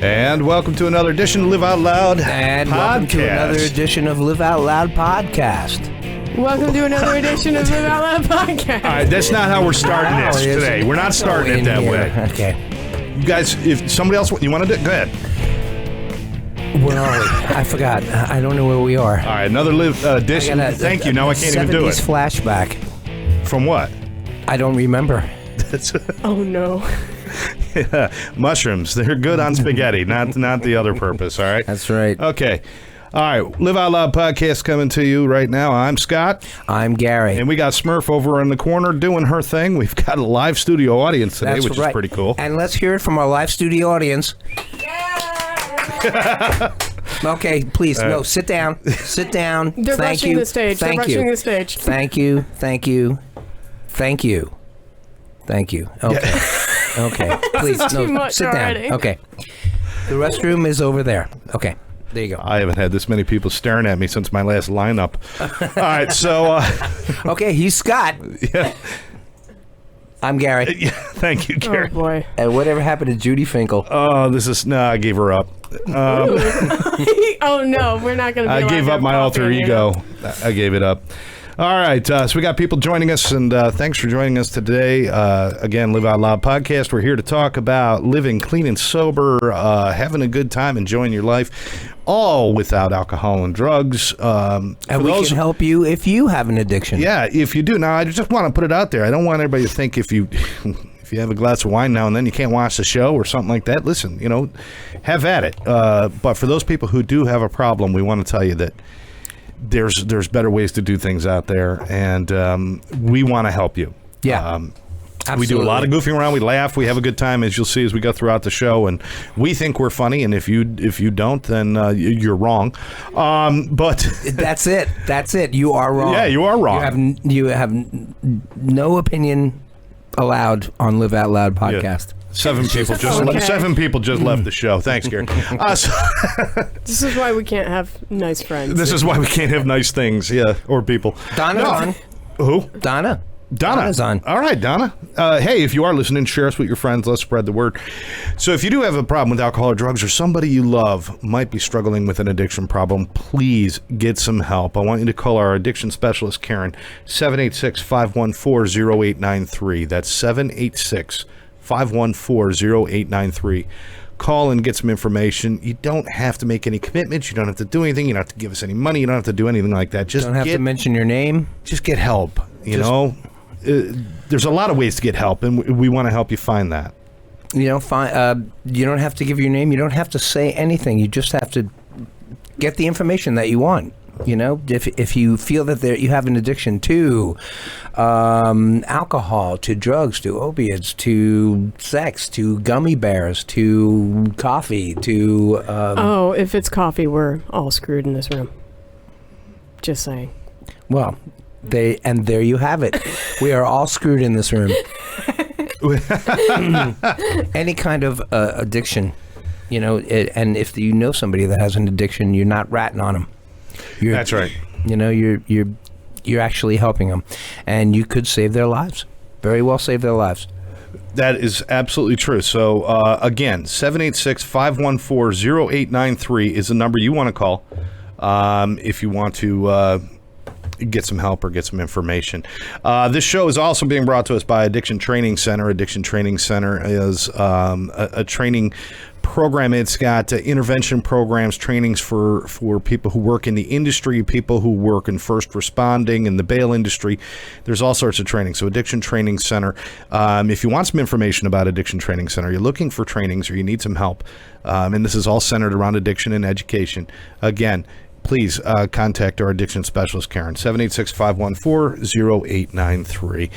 And welcome to another edition of Live Out Loud And Podcast. welcome to another edition of Live Out Loud Podcast. Welcome to another edition of Live Out Loud Podcast. All right, that's not how we're starting this today. We're not starting it that way. Okay. You guys, if somebody else, you want to do it? Go ahead. Where are we? I forgot. I don't know where we are. All right, another Live edition. Thank you. Now I can't even do it. 70s flashback. From what? I don't remember. Oh, no. Yeah, mushrooms. They're good on spaghetti, not the other purpose, all right? That's right. Okay. All right, Live Out Loud Podcast coming to you right now. I'm Scott. I'm Gary. And we got Smurf over in the corner doing her thing. We've got a live studio audience today, That's which is pretty cool. And let's hear it from our live studio audience. Okay, please, no, sit down. Sit down. They're Thank rushing you. the stage. Thank They're you. rushing the stage. Thank you. Thank you. Thank you. Thank you. Okay. Okay. Please, too much sit already. down. Okay. The restroom is over there. Okay. There you go. I haven't had this many people staring at me since my last lineup. All right, so... Okay, he's Scott. yeah. I'm Gary. Yeah, thank you, Gary. Oh, boy. And whatever happened to Judy Finkel? Oh, this is... No, I gave her up. Oh, no. We're not going to be I gave up my alter ego. I gave it up. All right, so we got people joining us, and thanks for joining us today. Again, Live Out Loud Podcast. We're here to talk about living clean and sober, having a good time, enjoying your life, all without alcohol and drugs. And we can help you if you have an addiction. Yeah, if you do. Now, I just want to put it out there. I don't want everybody to think if you have a glass of wine now and then you can't watch the show or something like that. Listen, have at it. But for those people who do have a problem, we want to tell you that there's better ways to do things out there, and we want to help you. Yeah. We do a lot of goofing around. We laugh. We have a good time, as you'll see as we go throughout the show, and we think we're funny. And if you don't, then you're wrong. But that's it. That's it. You are wrong. Yeah, you are wrong. You have no opinion allowed on Live Out Loud Podcast. Yeah. Seven people just left the show. Thanks, Gary. This is why we can't have nice friends. This is why we can't have nice things, or people. Donna's on. Who? Donna's on. All right, Donna. Hey, if you are listening, share us with your friends. Let's spread the word. So if you do have a problem with alcohol or drugs, or somebody you love might be struggling with an addiction problem, please get some help. I want you to call our addiction specialist, Karen, 786-514-0893. That's 786-514-0893. Call and get some information. You don't have to make any commitments. You don't have to do anything. You don't have to give us any money. You don't have to do anything like that. Just don't have to mention your name. Just get help. There's a lot of ways to get help, and we want to help you find that. You don't have to give your name. You don't have to say anything. You just have to get the information that you want. If you feel that you have an addiction to alcohol, to drugs, to opiates, to sex, to gummy bears, to coffee, to... if it's coffee, we're all screwed in this room. Just saying. Well, there you have it. We are all screwed in this room. Any kind of addiction, and if you know somebody that has an addiction, you're not ratting on them. That's right. You're actually helping them, and you could save their lives. Very well save their lives. That is absolutely true. So, again, 786-514-0893 is the number you want to call if you want to get some help or get some information. This show is also being brought to us by Addiction Training Center. Addiction Training Center is a training program. It's got intervention programs, trainings for people who work in the industry, people who work in first responding, in the bail industry. There's all sorts of training. So Addiction Training Center. If you want some information about Addiction Training Center, you're looking for trainings or you need some help, and this is all centered around addiction and education. Again, please contact our addiction specialist, Karen, 786-514-0893.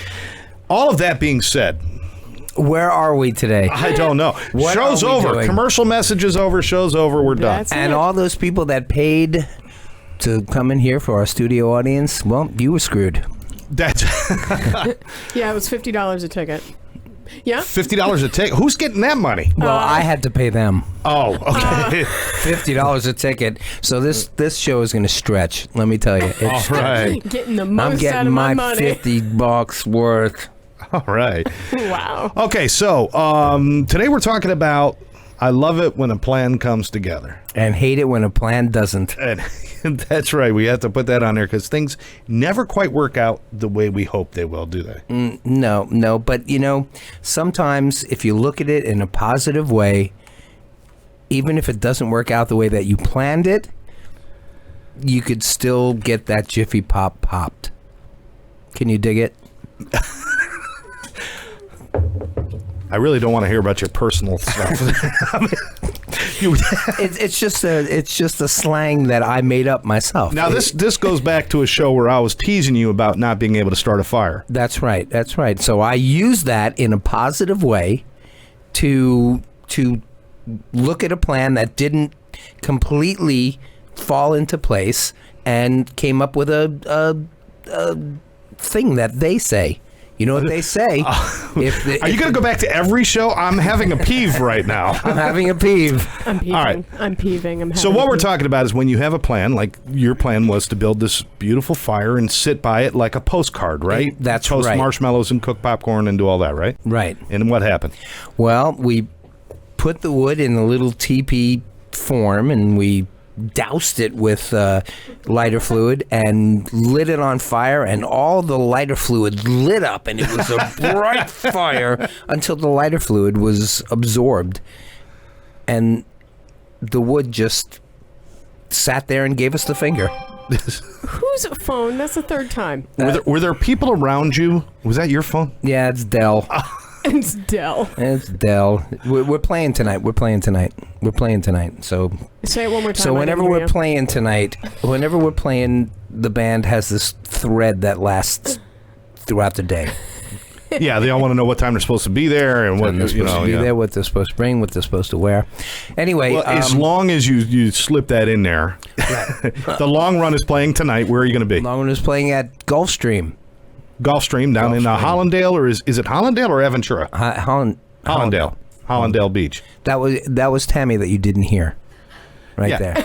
All of that being said, where are we today? I don't know. Show's over. Doing? Commercial message is over. Show's over. We're done. And all those people that paid to come in here for our studio audience, well, you were screwed. That's yeah, it was $50 a ticket. Yeah? $50 a ticket? Who's getting that money? Well, I had to pay them. Oh, okay. $50 a ticket. So this show is going to stretch, let me tell you. All right. Getting the most I'm getting out of my my money. $50 worth. All right. Wow. Okay, so today we're talking about I love it when a plan comes together. And hate it when a plan doesn't. And that's right. We have to put that on there because things never quite work out the way we hope they will, do they? No. But, sometimes if you look at it in a positive way, even if it doesn't work out the way that you planned it, you could still get that Jiffy Pop popped. Can you dig it? I really don't want to hear about your personal stuff. It's just a slang that I made up myself. Now this goes back to a show where I was teasing you about not being able to start a fire. That's right. So I use that in a positive way to look at a plan that didn't completely fall into place and came up with a thing that they say. You know what they say? Are you going to go back to every show? I'm having a peeve right now. I'm having a peeve. I'm peeving. All right. I'm peeving. I'm So what we're talking about is when you have a plan, like your plan was to build this beautiful fire and sit by it like a postcard, right? That's Toast right. marshmallows and cook popcorn and do all that, right? Right. And what happened? Well, we put the wood in a little teepee form and we doused it with lighter fluid and lit it on fire, and all the lighter fluid lit up, and it was a bright fire until the lighter fluid was absorbed, and the wood just sat there and gave us the finger. Whose phone? That's the third time. Were there people around you? Was that your phone? Yeah, it's Dell. It's Dell. It's Dell. We're playing tonight. So Say it one more time. So whenever we're playing tonight, the band has this thread that lasts throughout the day. Yeah, they all want to know what time they're supposed to be there and what They're supposed to be there, what they're supposed to bring, what they're supposed to wear. Anyway, well, as long as you slip that in there, the Long Run is playing tonight. Where are you going to be? Long Run is playing at Gulfstream down in Hollandale, or is it Hollandale or Aventura? Hollandale Beach. That was Tammy that you didn't hear. Right there.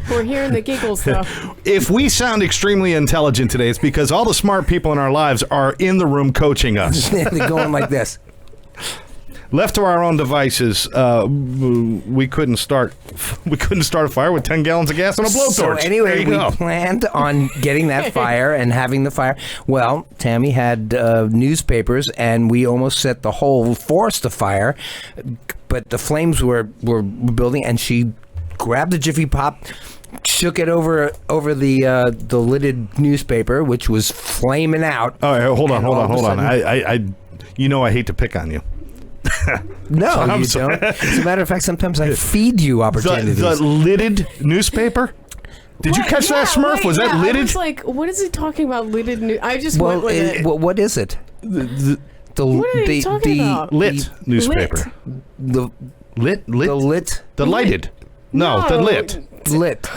We're hearing the giggles, though. If we sound extremely intelligent today, it's because all the smart people in our lives are in the room coaching us. They're going like this. Left to our own devices, we couldn't start a fire with 10 gallons of gas and a blowtorch. So anyway, we planned on getting that fire and having the fire. Well, Tammy had newspapers, and we almost set the whole forest afire, but the flames were building, and she grabbed the Jiffy Pop, shook it over the lidded newspaper, which was flaming out. All right, hold on. I hate to pick on you. No, you don't. As a matter of fact, sometimes I feed you opportunities. The lidded newspaper? Did you catch that, Smurf? Was that lidded? I was like, what is he talking about, lidded I just went with it. What is it? What are you talking about? Lit newspaper. The lighted. No, the lit. The lit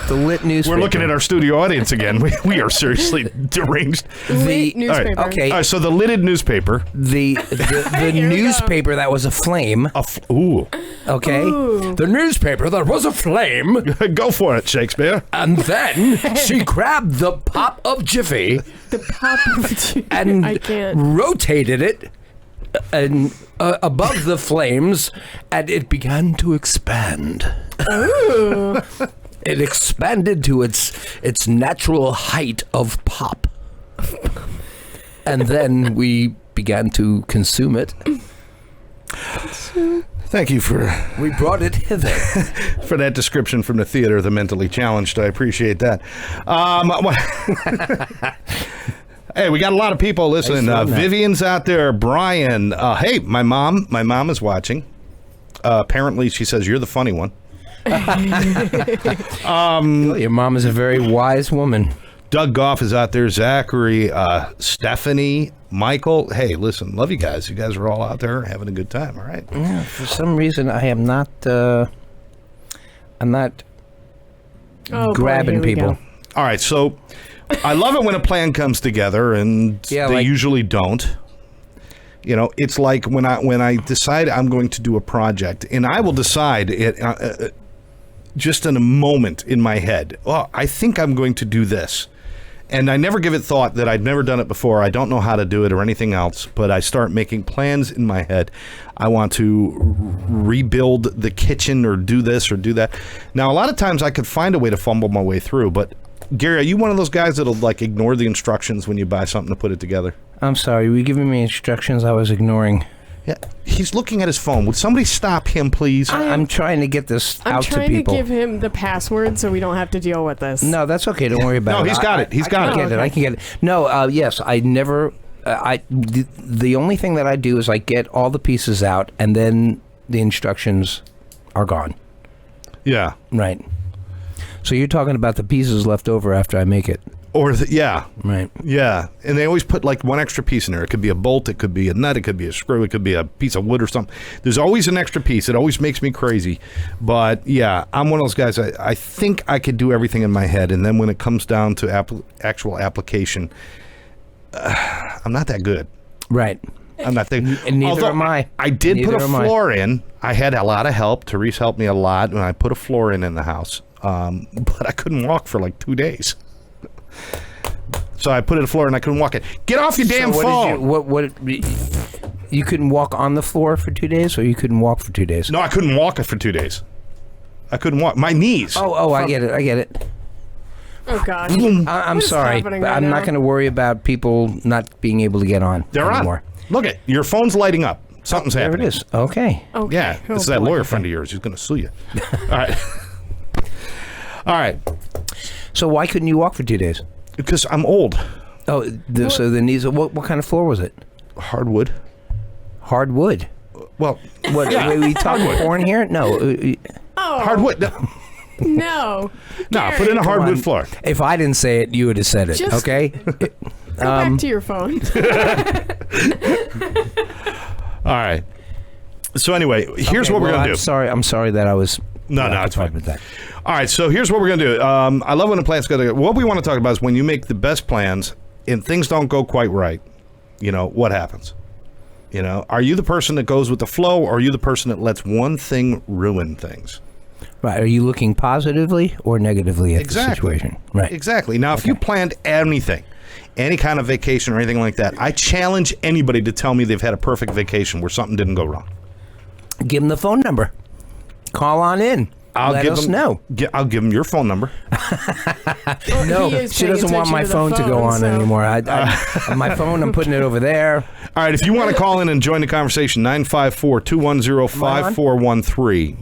newspaper. We're looking at our studio audience again. We are seriously deranged. Lit newspaper. All right, so the lidded newspaper. The newspaper that was aflame. Ooh. Okay. Ooh. The newspaper that was aflame. Go for it, Shakespeare. And then she grabbed the pop of Jiffy. The pop of Jiffy. And I can't. rotated it and above the flames, and it began to expand. Ooh. It expanded to its natural height of pop. And then we began to consume it. Thank you We brought it hither. for that description from the theater of the mentally challenged. I appreciate that. Hey, we got a lot of people listening. Vivian's out there. Brian. Hey, my mom is watching. Apparently, she says you're the funny one. Your mom is a very wise woman. Doug Goff is out there. Zachary, Stephanie, Michael. Hey, listen, love you guys. You guys are all out there having a good time. All right. Yeah, for some reason, I am not. I'm not grabbing people. Go. All right. So, I love it when a plan comes together, and they usually don't. You know, it's like when I decide I'm going to do a project, and I will decide it just in a moment in my head. Well, I think I'm going to do this, And I never give it thought that I'd never done it before. I don't know how to do it or anything else, but I start making plans in my head. I want to rebuild the kitchen or do this or do that. Now, a lot of times I could find a way to fumble my way through, but Gary, are you one of those guys that'll like ignore the instructions when you buy something to put it together? I'm sorry, were you giving me instructions I was ignoring? Yeah, he's looking at his phone. Would somebody stop him, please? I'm trying to get this out to people. I'm trying to give him the password so we don't have to deal with this. No, that's okay. Don't worry about it. No, he's got it. He's got it. I can get it. No, yes, I never. The only thing that I do is I get all the pieces out, and then the instructions are gone. Yeah. Right. So you're talking about the pieces left over after I make it. Or, yeah. Right. Yeah. And they always put like one extra piece in there. It could be a bolt, it could be a nut, it could be a screw, it could be a piece of wood or something. There's always an extra piece. It always makes me crazy. But yeah, I'm one of those guys. I think I could do everything in my head. And then when it comes down to actual application, I'm not that good. Right. I'm not thinking. And neither am I. I did Neither put a am I. floor in. I had a lot of help. Therese helped me a lot when I put a floor in the house. But I couldn't walk for like 2 days. So I put in a floor and I couldn't walk it. Get off your damn phone! You couldn't walk on the floor for 2 days, or you couldn't walk for 2 days? No, I couldn't walk it for 2 days. I couldn't walk. My knees. Oh, I get it. Oh, gosh. I'm What is sorry, happening but right I'm not now? going to worry about people not being able to get on They're anymore. on. Look it. Your phone's lighting up. Something's There happening. it is. Okay. Okay. Yeah. Oh, This is that boy. lawyer friend of yours who's going to sue you. All right. All right. So why couldn't you walk for 2 days? Because I'm old. Oh, so the knees. What kind of floor was it? Hardwood. Hardwood. Well, What? Are we talking porn here? No. Oh, hardwood. No, no. no, put in a hardwood floor. If I didn't say it, you would have said it. Just- Okay. Go back to your phone. All right. So anyway, here's Okay, what we're well, going to do. I'm sorry that I was. No, it's fine. With that. All right, so here's what we're going to do. I love when a plan's go together. What we want to talk about is when you make the best plans and things don't go quite right, what happens? Are you the person that goes with the flow, or are you the person that lets one thing ruin things? Right. Are you looking positively or negatively at the situation? Right. Exactly. Now, if you planned anything, any kind of vacation or anything like that, I challenge anybody to tell me they've had a perfect vacation where something didn't go wrong. Give them the phone number. Call on in. Let us know. I'll give them your phone number. No, she doesn't want my phone to go on anymore. My phone, I'm putting it over there. All right, if you want to call in and join the conversation, 954-210-5413.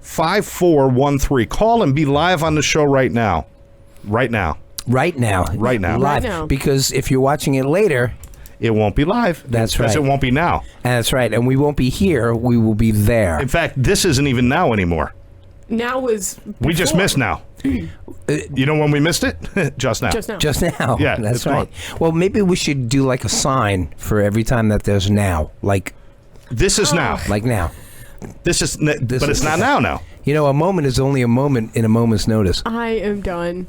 954-210-5413. Call and be live on the show right now. Right now. Right now. Right now. Live. Right now. Because if you're watching it later, It won't be live. That's because right. it won't be now. and that's right, and we won't be here, we will be there. In fact, this isn't even now anymore. Now was We just before. missed now. You know when we missed it? Just now. Just now. Just now. Yeah, that's it's right. Well, maybe we should do like a sign for every time that there's now. Like This is now. now. This is, but is- it's not now. A moment is only a moment in a moment's notice. I am done.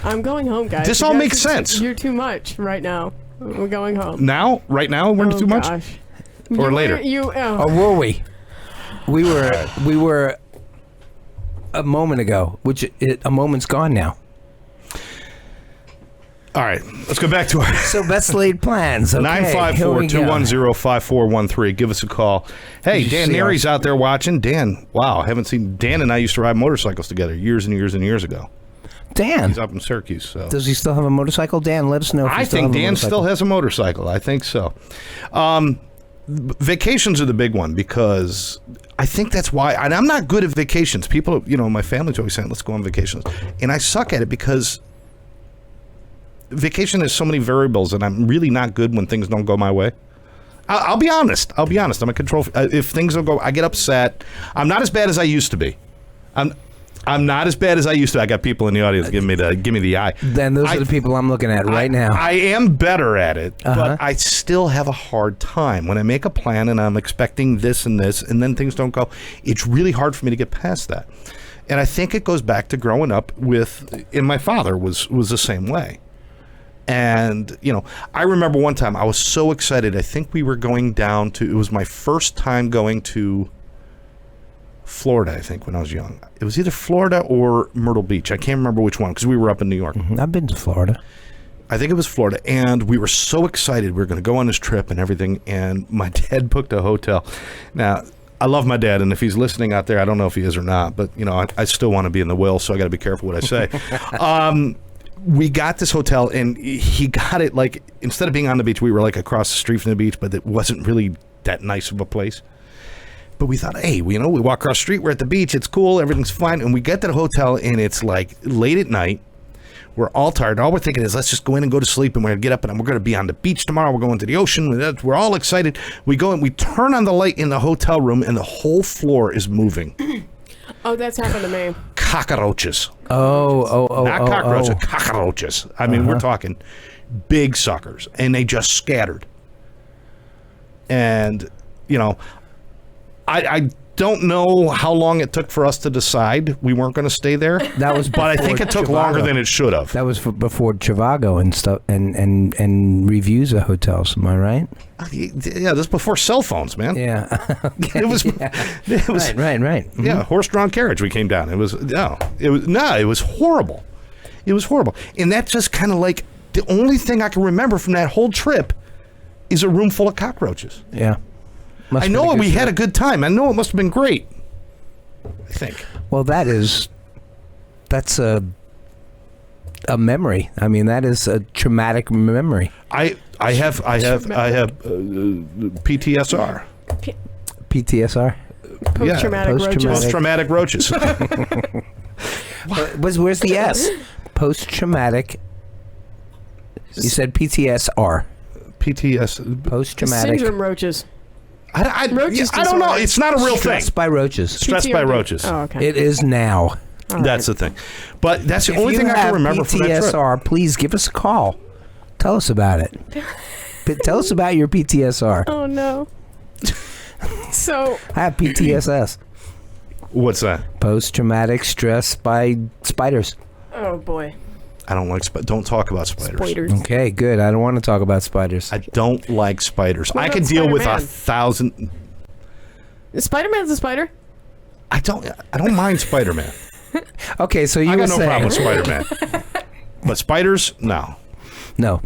I'm going home, guys. This You all guys makes are- sense. You're too much right now. We're going home. Now? Right now? We're Oh, too much? gosh. Or later? Or were we? We were a moment ago, a moment's gone now. All right. Let's go back to our... So best laid plans. Okay, here we go. 954-210-5413. Give us a call. Hey, Did you Dan see Neary's out there watching. Dan, wow, haven't seen... Dan and I used to ride motorcycles together years and years and years ago. Dan, He's up in Syracuse, so... does he still have a motorcycle? Dan, let us know if he I still think have a Dan motorcycle. still has a motorcycle. I think so. Vacations are the big one because I think that's why... And I'm not good at vacations. People, my family's always saying, let's go on vacations. And I suck at it because vacation has so many variables, and I'm really not good when things don't go my way. I'll be honest. I'm a control... if things don't go... I get upset. I'm not as bad as I used to be. I'm not as bad as I used to. I got people in the audience giving me the eye. Then those are the people I'm looking at right now. I am better at it, Uh-huh. but I still have a hard time when I make a plan and I'm expecting this, and then things don't go. It's really hard for me to get past that. And I think it goes back to growing up and my father was the same way. And, I remember one time I was so excited. I think we were going down to, it was my first time going to Florida, I think, when I was young. It was either Florida or Myrtle Beach. I can't remember which one because we were up in New York. I've been to Florida. I think it was Florida, and we were so excited. We were going to go on this trip and everything, and my dad booked a hotel. Now, I love my dad, and if he's listening out there, I don't know if he is or not, but, you know, I still want to be in the will, so I got to be careful what I say. We got this hotel, and he got it, like, instead of being on the beach, we were, like, across the street from the beach, but it wasn't really that nice of a place. But we thought, hey, we walk across the street, we're at the beach, it's cool, everything's fine. And we get to the hotel, and it's like late at night. We're all tired. All we're thinking is, let's just go in and go to sleep, and we're going to get up, and we're going to be on the beach tomorrow. We're going to the ocean. We're all excited. We go and we turn on the light in the hotel room, and the whole floor is moving. Oh, that's happened to me. Cockroaches. Not Cockroaches, cockroaches. I mean, we're talking big suckers, and they just scattered. And, you know, I don't know how long it took for us to decide we weren't going to stay there. That was, but I think it took longer than it should have. That was before Trivago and stuff, and reviews of hotels. Am I right? Yeah, this was before cell phones, man. Yeah, okay. It was right. Yeah, horse-drawn carriage. We came down. It was horrible. It was horrible, and that just kind of like the only thing I can remember from that whole trip is a room full of cockroaches. Yeah. I know we had a good time. I know it must have been great. I think. Well, that's a memory. I mean, that is a traumatic memory. I have PTSR. PTSR. Post-traumatic roaches. Where's the S? Post-traumatic. You said PTSR. Post-traumatic. Syndrome roaches. I don't know. It's not a real thing. Stressed by roaches. Stressed by roaches. Oh, okay. It is now. That's the thing. But that's the only thing I can remember from that trip. PTSR, please give us a call. Tell us about it. Tell us about your PTSR. Oh, no. So I have PTSS. What's that? Post-traumatic stress by spiders. Oh, boy. I don't like spiders. Don't talk about spiders. Okay, good. I don't want to talk about spiders. I don't like spiders. What I about can deal with Spider-Man? 1,000. Spider-Man's a spider? I don't mind Spider-Man. Okay, so you I were got no saying... problem with Spider-Man. But spiders, no. No.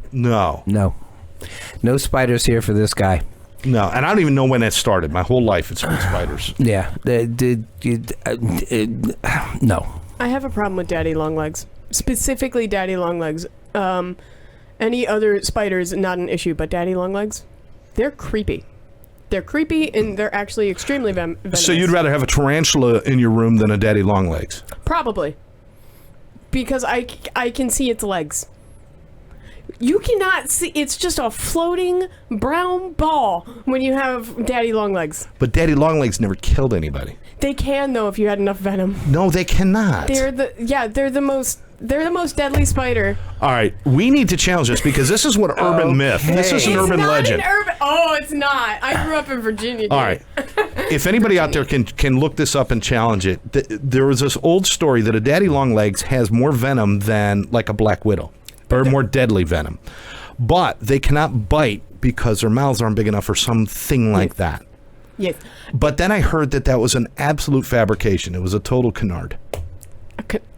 No spiders here for this guy. No, and I don't even know when that started. My whole life it's been spiders. Yeah. No. I have a problem with daddy long legs. Specifically daddy long legs. Any other spiders, not an issue, but daddy long legs, they're creepy. They're creepy, and they're actually extremely venomous. So you'd rather have a tarantula in your room than a daddy long legs? Probably. Because I can see its legs. You cannot see. It's just a floating brown ball when you have daddy long legs. But daddy long legs never killed anybody. They can, though, if you had enough venom. No, they cannot. They're the most deadly spider. All right, we need to challenge this because this is what urban myth. This is an urban legend. It's not. I grew up in Virginia. Dude. All right. If anybody out there can look this up and challenge it, there was this old story that a daddy long legs has more venom than like a black widow, or more deadly venom, but they cannot bite because their mouths aren't big enough or something like that. Yes. But then I heard that was an absolute fabrication. It was a total canard.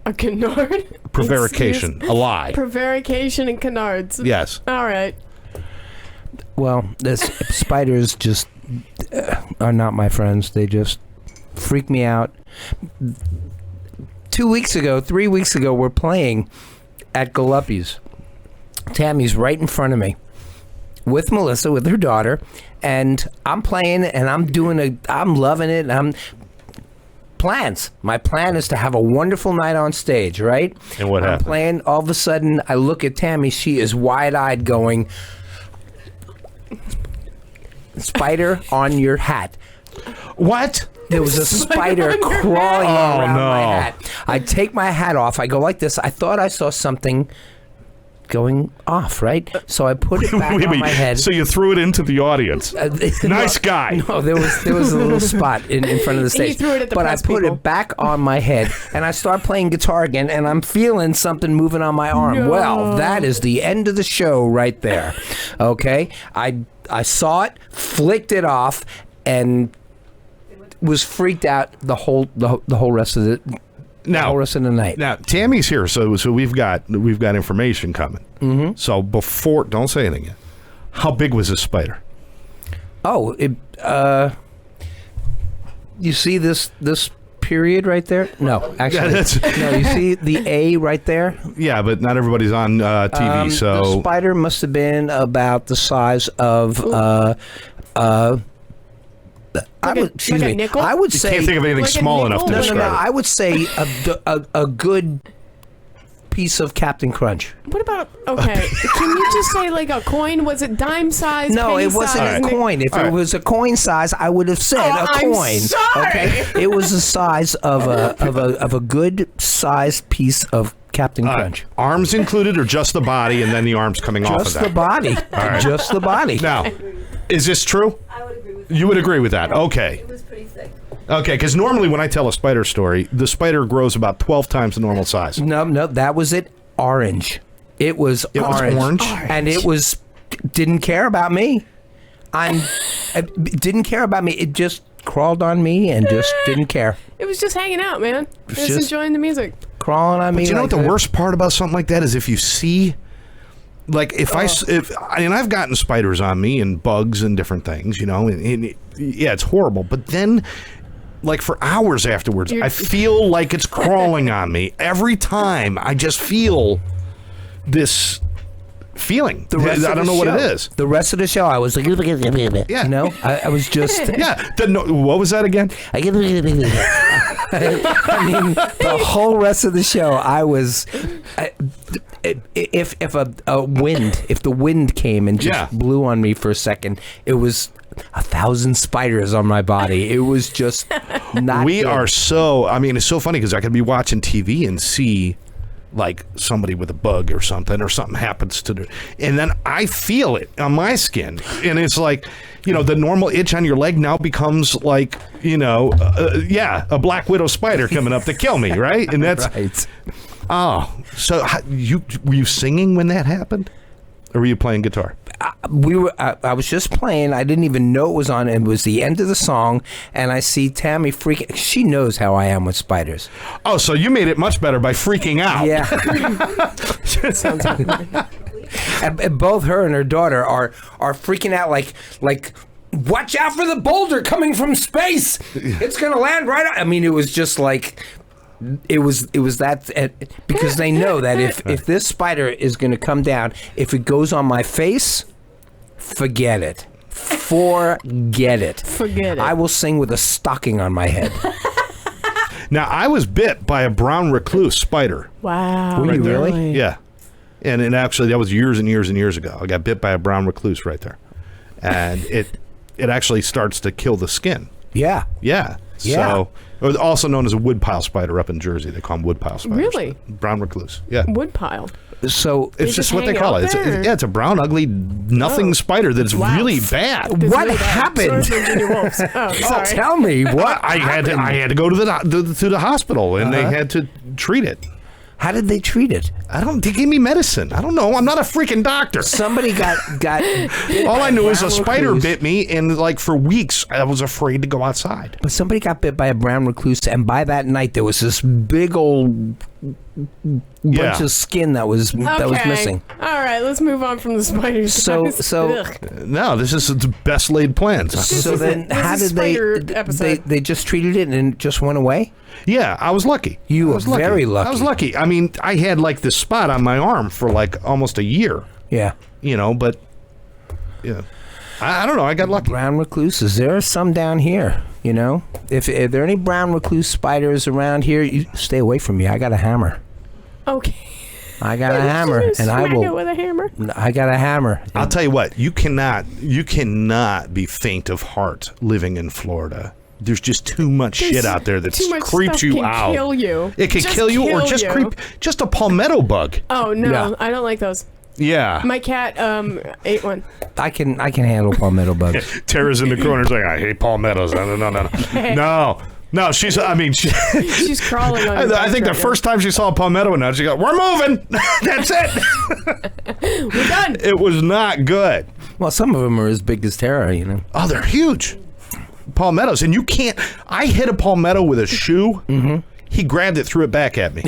A canard? Prevarication. A lie. Prevarication and canards. Yes. All right. Well, spiders just are not my friends. They just freak me out. 3 weeks ago, we're playing at Galuppi's. Tammy's right in front of me with Melissa, with her daughter, and I'm playing and I'm loving it. My plan is to have a wonderful night on stage, right? And what happened? I'm playing, all of a sudden I look at Tammy, she is wide-eyed going, "Spider on your hat." What? There was a spider crawling around my hat. I take my hat off. I go like this. I thought I saw something going off, right? So I put it back on my head. So you threw it into the audience. Nice guy. No, there was a little spot in front of the stage. And you threw it at the but I press put people. it back on my head, and I start playing guitar again, and I'm feeling something moving on my arm. No. Well, that is the end of the show right there. Okay? I saw it, flicked it off, and was freaked out the whole rest of the whole rest of the night. Now Tammy's here, so we've got information coming. Mm-hmm. So before, don't say anything yet. How big was this spider? Oh, you see this period right there? No, actually, no. You see the A right there? Yeah, but not everybody's on TV, so the spider must have been about the size of I would say can't think of anything like small enough to nickel? describe. I would say a good piece of Captain Crunch. What about, okay, can you just say like a coin? Was it dime size? No, penny it wasn't size? a coin. If it was a coin size, I would have said a I'm coin. sorry. Okay, it was the size of a good sized piece of Captain Crunch. Arms included, or just the body, and then the arms coming off of Just that? the body. right. Just the body. Now, is this true? I would agree with that. You would agree with that? Okay. It was pretty thick. Okay, because normally when I tell a spider story, the spider grows about 12 times the normal size. No, that was it. Orange. It was orange. And it was didn't care about me. It didn't care about me. It just crawled on me and just didn't care. It was just hanging out, man. Just just- enjoying the music. Crawling on me. But you know like what the that. worst part about something like that is if you see, like if I've gotten spiders on me and bugs and different things, you know, and yeah, it's horrible. But then, like for hours afterwards, I feel like it's crawling on me every time. I just feel this feeling. I don't know what it is. The rest of the show, I was like, Yeah. you know, I was just. Yeah. What was that again? I mean, the whole rest of the show, I was. If the wind came and just blew on me for a second, it was 1,000 spiders on my body. It was just not. We good. are so. I mean, it's so funny because I could be watching TV and see, like somebody with a bug or something happens to and then I feel it on my skin, and it's like, you know, the normal itch on your leg now becomes like, you know, a black widow spider coming up to kill me, right? And that's right. Oh, so were you singing when that happened, or were you playing guitar? I was just playing. I didn't even know it was on. It was the end of the song, and I see Tammy freaking. She knows how I am with spiders. Oh, so you made it much better by freaking out. Yeah. Sounds like And both her and her daughter are freaking out like watch out for the boulder coming from space. It's gonna land right on. I mean, it was just like. It was that because they know that if this spider is going to come down, if it goes on my face, forget it. Forget it. Forget it. I will sing with a stocking on my head. Now, I was bit by a brown recluse spider. wow. Were you really? Yeah. And actually, that was years and years and years ago. I got bit by a brown recluse right there. And it actually starts to kill the skin. Yeah. Yeah. So, also known as a woodpile spider up in Jersey. They call them woodpile spiders. Really? Brown recluse. Yeah. Woodpile. So It's just what they hang call out it. there? It's a brown, ugly, nothing spider that's Wow. really bad. It's What really bad. happened? Sorry for Virginia Wolves. Oh, sorry. tell me what I had to go to the hospital, and they had to treat it. How did they treat it? They gave me medicine. I don't know. I'm not a freaking doctor. Somebody got bit All by I knew is a brown spider recluse. bit me, and like for weeks I was afraid to go outside. But somebody got bit by a brown recluse, and by that night there was this big old bunch of skin that was missing. All right, let's move on from the spiders. So- guys. so- Ugh. No, this is the best laid plans. So then, This how is did they? spider episode. They just treated it and it just went away. Yeah, I was lucky. You I was were very lucky. I was lucky. I mean, I had like this spot on my arm for like almost a year. Yeah. You know, but yeah, I don't know. I got lucky. Brown recluses. There are some down here. You know, if there are any brown recluse spiders around here, you stay away from me. I got a hammer. Okay. I got a hammer, and I Smack it will. with a hammer. I got a hammer. I'll tell you what. You cannot be faint of heart living in Florida. There's just too much shit out there that Too much creeps stuff you can out. Kill you. It could Just kill you, or just you. creep. Just a palmetto bug. Oh no, Yeah. I don't like those. Yeah. My cat ate one. I can handle palmetto bugs. Tara's in the corner. She's like, I hate palmettos. No. She's. I mean, She's crawling on. I think the first time she saw a palmetto nut, she go, "We're moving." That's it. we're done. It was not good. Well, some of them are as big as Tara. You know. Oh, they're huge. palmettos, and you can't. I hit a palmetto with a shoe. Mm-hmm. He grabbed it, threw it back at me.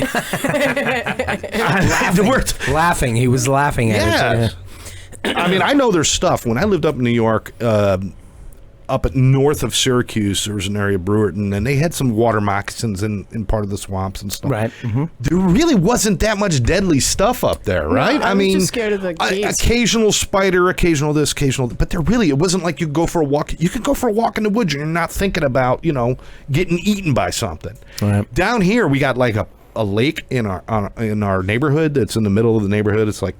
Laughing. He was laughing at it. I mean, I know there's stuff. When I lived up in New York, up north of Syracuse, there was an area, Brewerton, and they had some water moccasins in part of the swamps and stuff. Right. Mm-hmm. There really wasn't that much deadly stuff up there, right? I mean, just scared of the geese. Occasional spider, occasional this, occasional, but there really, it wasn't like you go for a walk. You could go for a walk in the woods and you're not thinking about, getting eaten by something. Right. Down here, we got like a lake in our neighborhood that's in the middle of the neighborhood. It's like,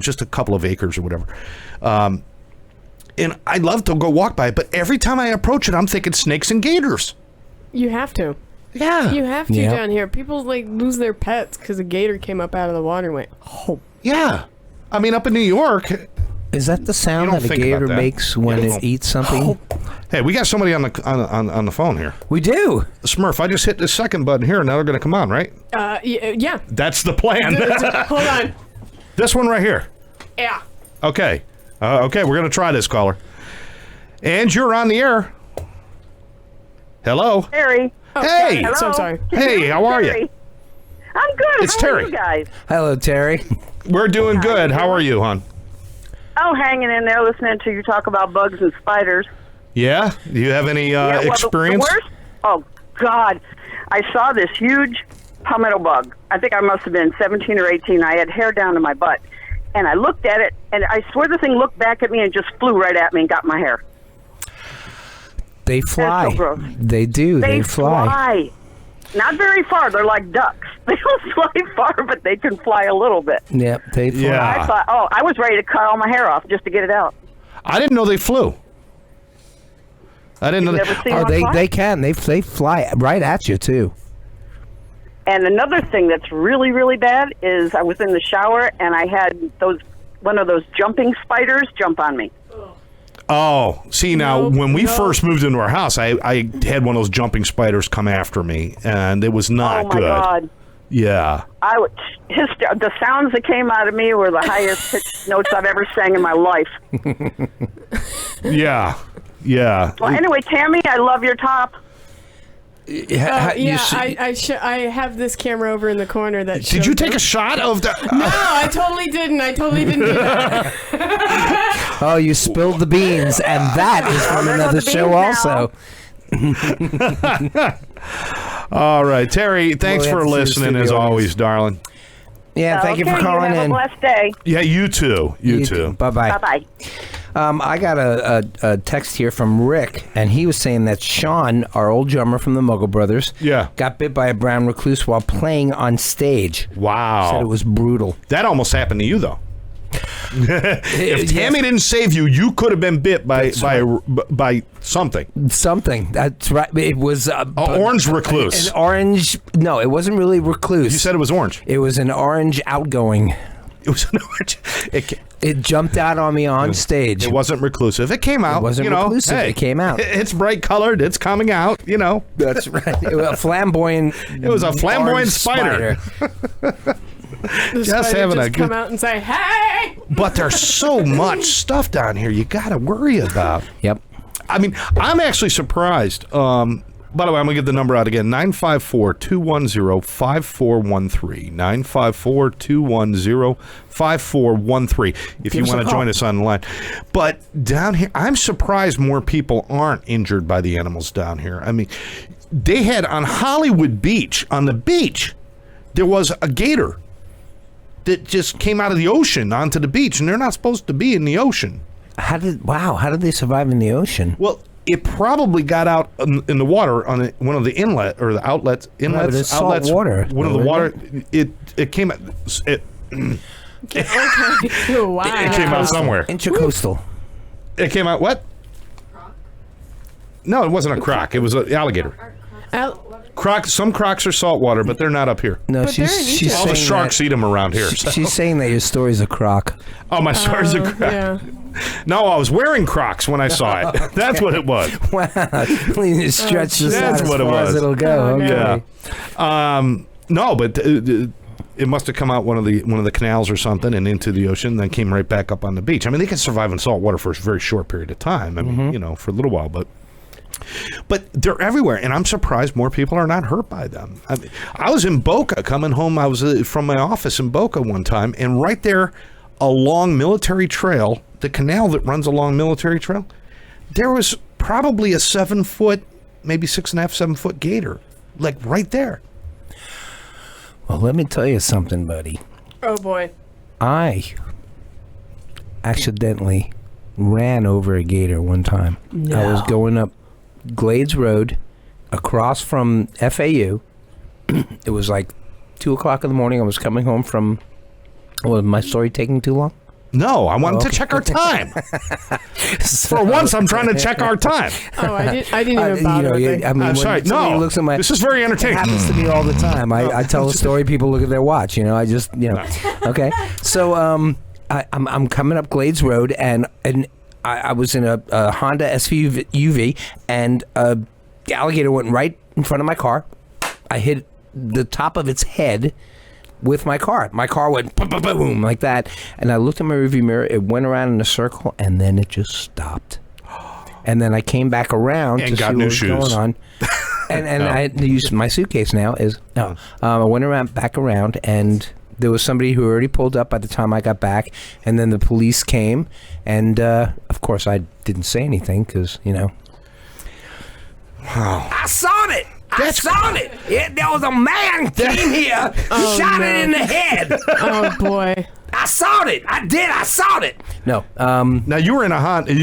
just a couple of acres or whatever. And I love to go walk by it, but every time I approach it, I'm thinking snakes and gators. You have to. Yeah. You have to down here. People lose their pets because a gator came up out of the water and went, oh. Yeah. I mean, up in New York. Is that the sound that a gator makes when it eats something? Hey, we got somebody on the phone here. We do. Smurf, I just hit the second button here, and now they're going to come on, right? Yeah. That's the plan. Hold on. This one right here. Yeah. Okay. Okay, we're going to try this, caller. And you're on the air. Hello. Terry. Oh, hey. Hello? So sorry. Hey, how are you? I'm good. It's how Terry. Are you guys? Hello, Terry. We're doing good. How are you, hon? Oh, hanging in there listening to you talk about bugs and spiders. Yeah? Do you have any experience? The worst? Oh, God. I saw this huge palmetto bug. I think I must have been 17 or 18. I had hair down to my butt. And I looked at it, and I swear the thing looked back at me and just flew right at me and got my hair. They fly. That's so gross. They do. They fly. Not very far. They're like ducks. They don't fly far, but they can fly a little bit. Yep, they fly. Yeah. I thought, I was ready to cut all my hair off just to get it out. I didn't know they flew. I didn't know Never that. seen one fly? They can. They fly right at you, too. And another thing that's really, really bad is I was in the shower and I had one of those jumping spiders jump on me. Oh, see, now, when we first moved into our house, I had one of those jumping spiders come after me, and it was not good. Oh, my God. Yeah. The sounds that came out of me were the highest pitched notes I've ever sang in my life. Yeah. Yeah. Well, anyway, Tammy, I love your top. I have this camera over in the corner that. Did you take a shot of the? No, I totally didn't. I totally didn't do that. Oh, you spilled the beans, and that is from another show, also. All right, Terry. Thanks for listening as always, darling. Yeah, thank you for calling in. Have a blessed day. Yeah, you too. You too. Bye-bye. Bye-bye. I got a text here from Rick, and he was saying that Sean, our old drummer from the Muggle Brothers, got bit by a brown recluse while playing on stage. Wow. Said it was brutal. That almost happened to you, though. If Tammy didn't save you, you could have been bit by something. Something. That's right. It was an orange recluse. An orange. No, it wasn't really recluse. You said it was orange. It was an orange outgoing. It was an orange. It jumped out on me on stage. It wasn't reclusive. It came out. It wasn't reclusive. Hey, it came out. It's bright colored. It's coming out. That's right. It was a flamboyant. It was a flamboyant spider. Just having a good come out and say, "Hey!" But there's so much stuff down here you got to worry about. Yep. I mean, I'm actually surprised. By the way, I'm going to get the number out again. 954-210-5413. 954-210-5413 if you want to join us on the line. But down here, I'm surprised more people aren't injured by the animals down here. I mean, they had on Hollywood Beach, on the beach, there was a gator that just came out of the ocean onto the beach, and they're not supposed to be in the ocean. How did they survive in the ocean? Well, it probably got out in the water on one of the inlet or the outlets. But it's salt water. One of the water. It came out. Okay. Wow. It came out somewhere. Intracoastal. It came out what? No, it wasn't a croc. It was an alligator. Crocs. Some crocs are saltwater, but they're not up here. No, she's saying all the sharks eat them around here. So. She's saying that your story's a croc. Oh, my story's a croc. Yeah. No, I was wearing Crocs when I saw it. That's what it was. Wow. You stretch this out That's as what it far was. as it'll go. Okay. Yeah. No, but it must have come out one of the canals or something and into the ocean, then came right back up on the beach. I mean, they can survive in salt water for a very short period of time. I mean, for a little while, but But they're everywhere, and I'm surprised more people are not hurt by them. I was in Boca coming home. I was from my office in Boca one time, and right there along Military Trail, the canal that runs along Military Trail, there was probably a 7-foot, maybe 6.5, 7-foot gator, like right there. Well, let me tell you something, buddy. Oh boy. I accidentally ran over a gator one time. No. I was going up Glades Road across from FAU. It was like 2 o'clock in the morning. I was coming home from... Was my story taking too long? No, I wanted to check our time. For once, I'm trying to check our time. Oh, I didn't even bother with it. I mean, I'm sorry. No, looks at my, this is very it entertaining. happens to me all the time. I tell a story, people look at their watch. I just, Okay. So I'm coming up Glades Road, and I was in a Honda SUV, and a alligator went right in front of my car. I hit the top of its head with my car. My car went boom, boom, boom, like that. And I looked in my rearview mirror. It went around in a circle, and then it just stopped. And then I came back around and to got see new what was shoes. going on. And I had to use my suitcase now. I went back around, and there was somebody who already pulled up by the time I got back. And then the police came, and of course I didn't say anything because I saw it. I saw it. There was a man came here, shot it in the head. Oh boy. I saw it. I did. I saw it. No. Now, you were in a Honda,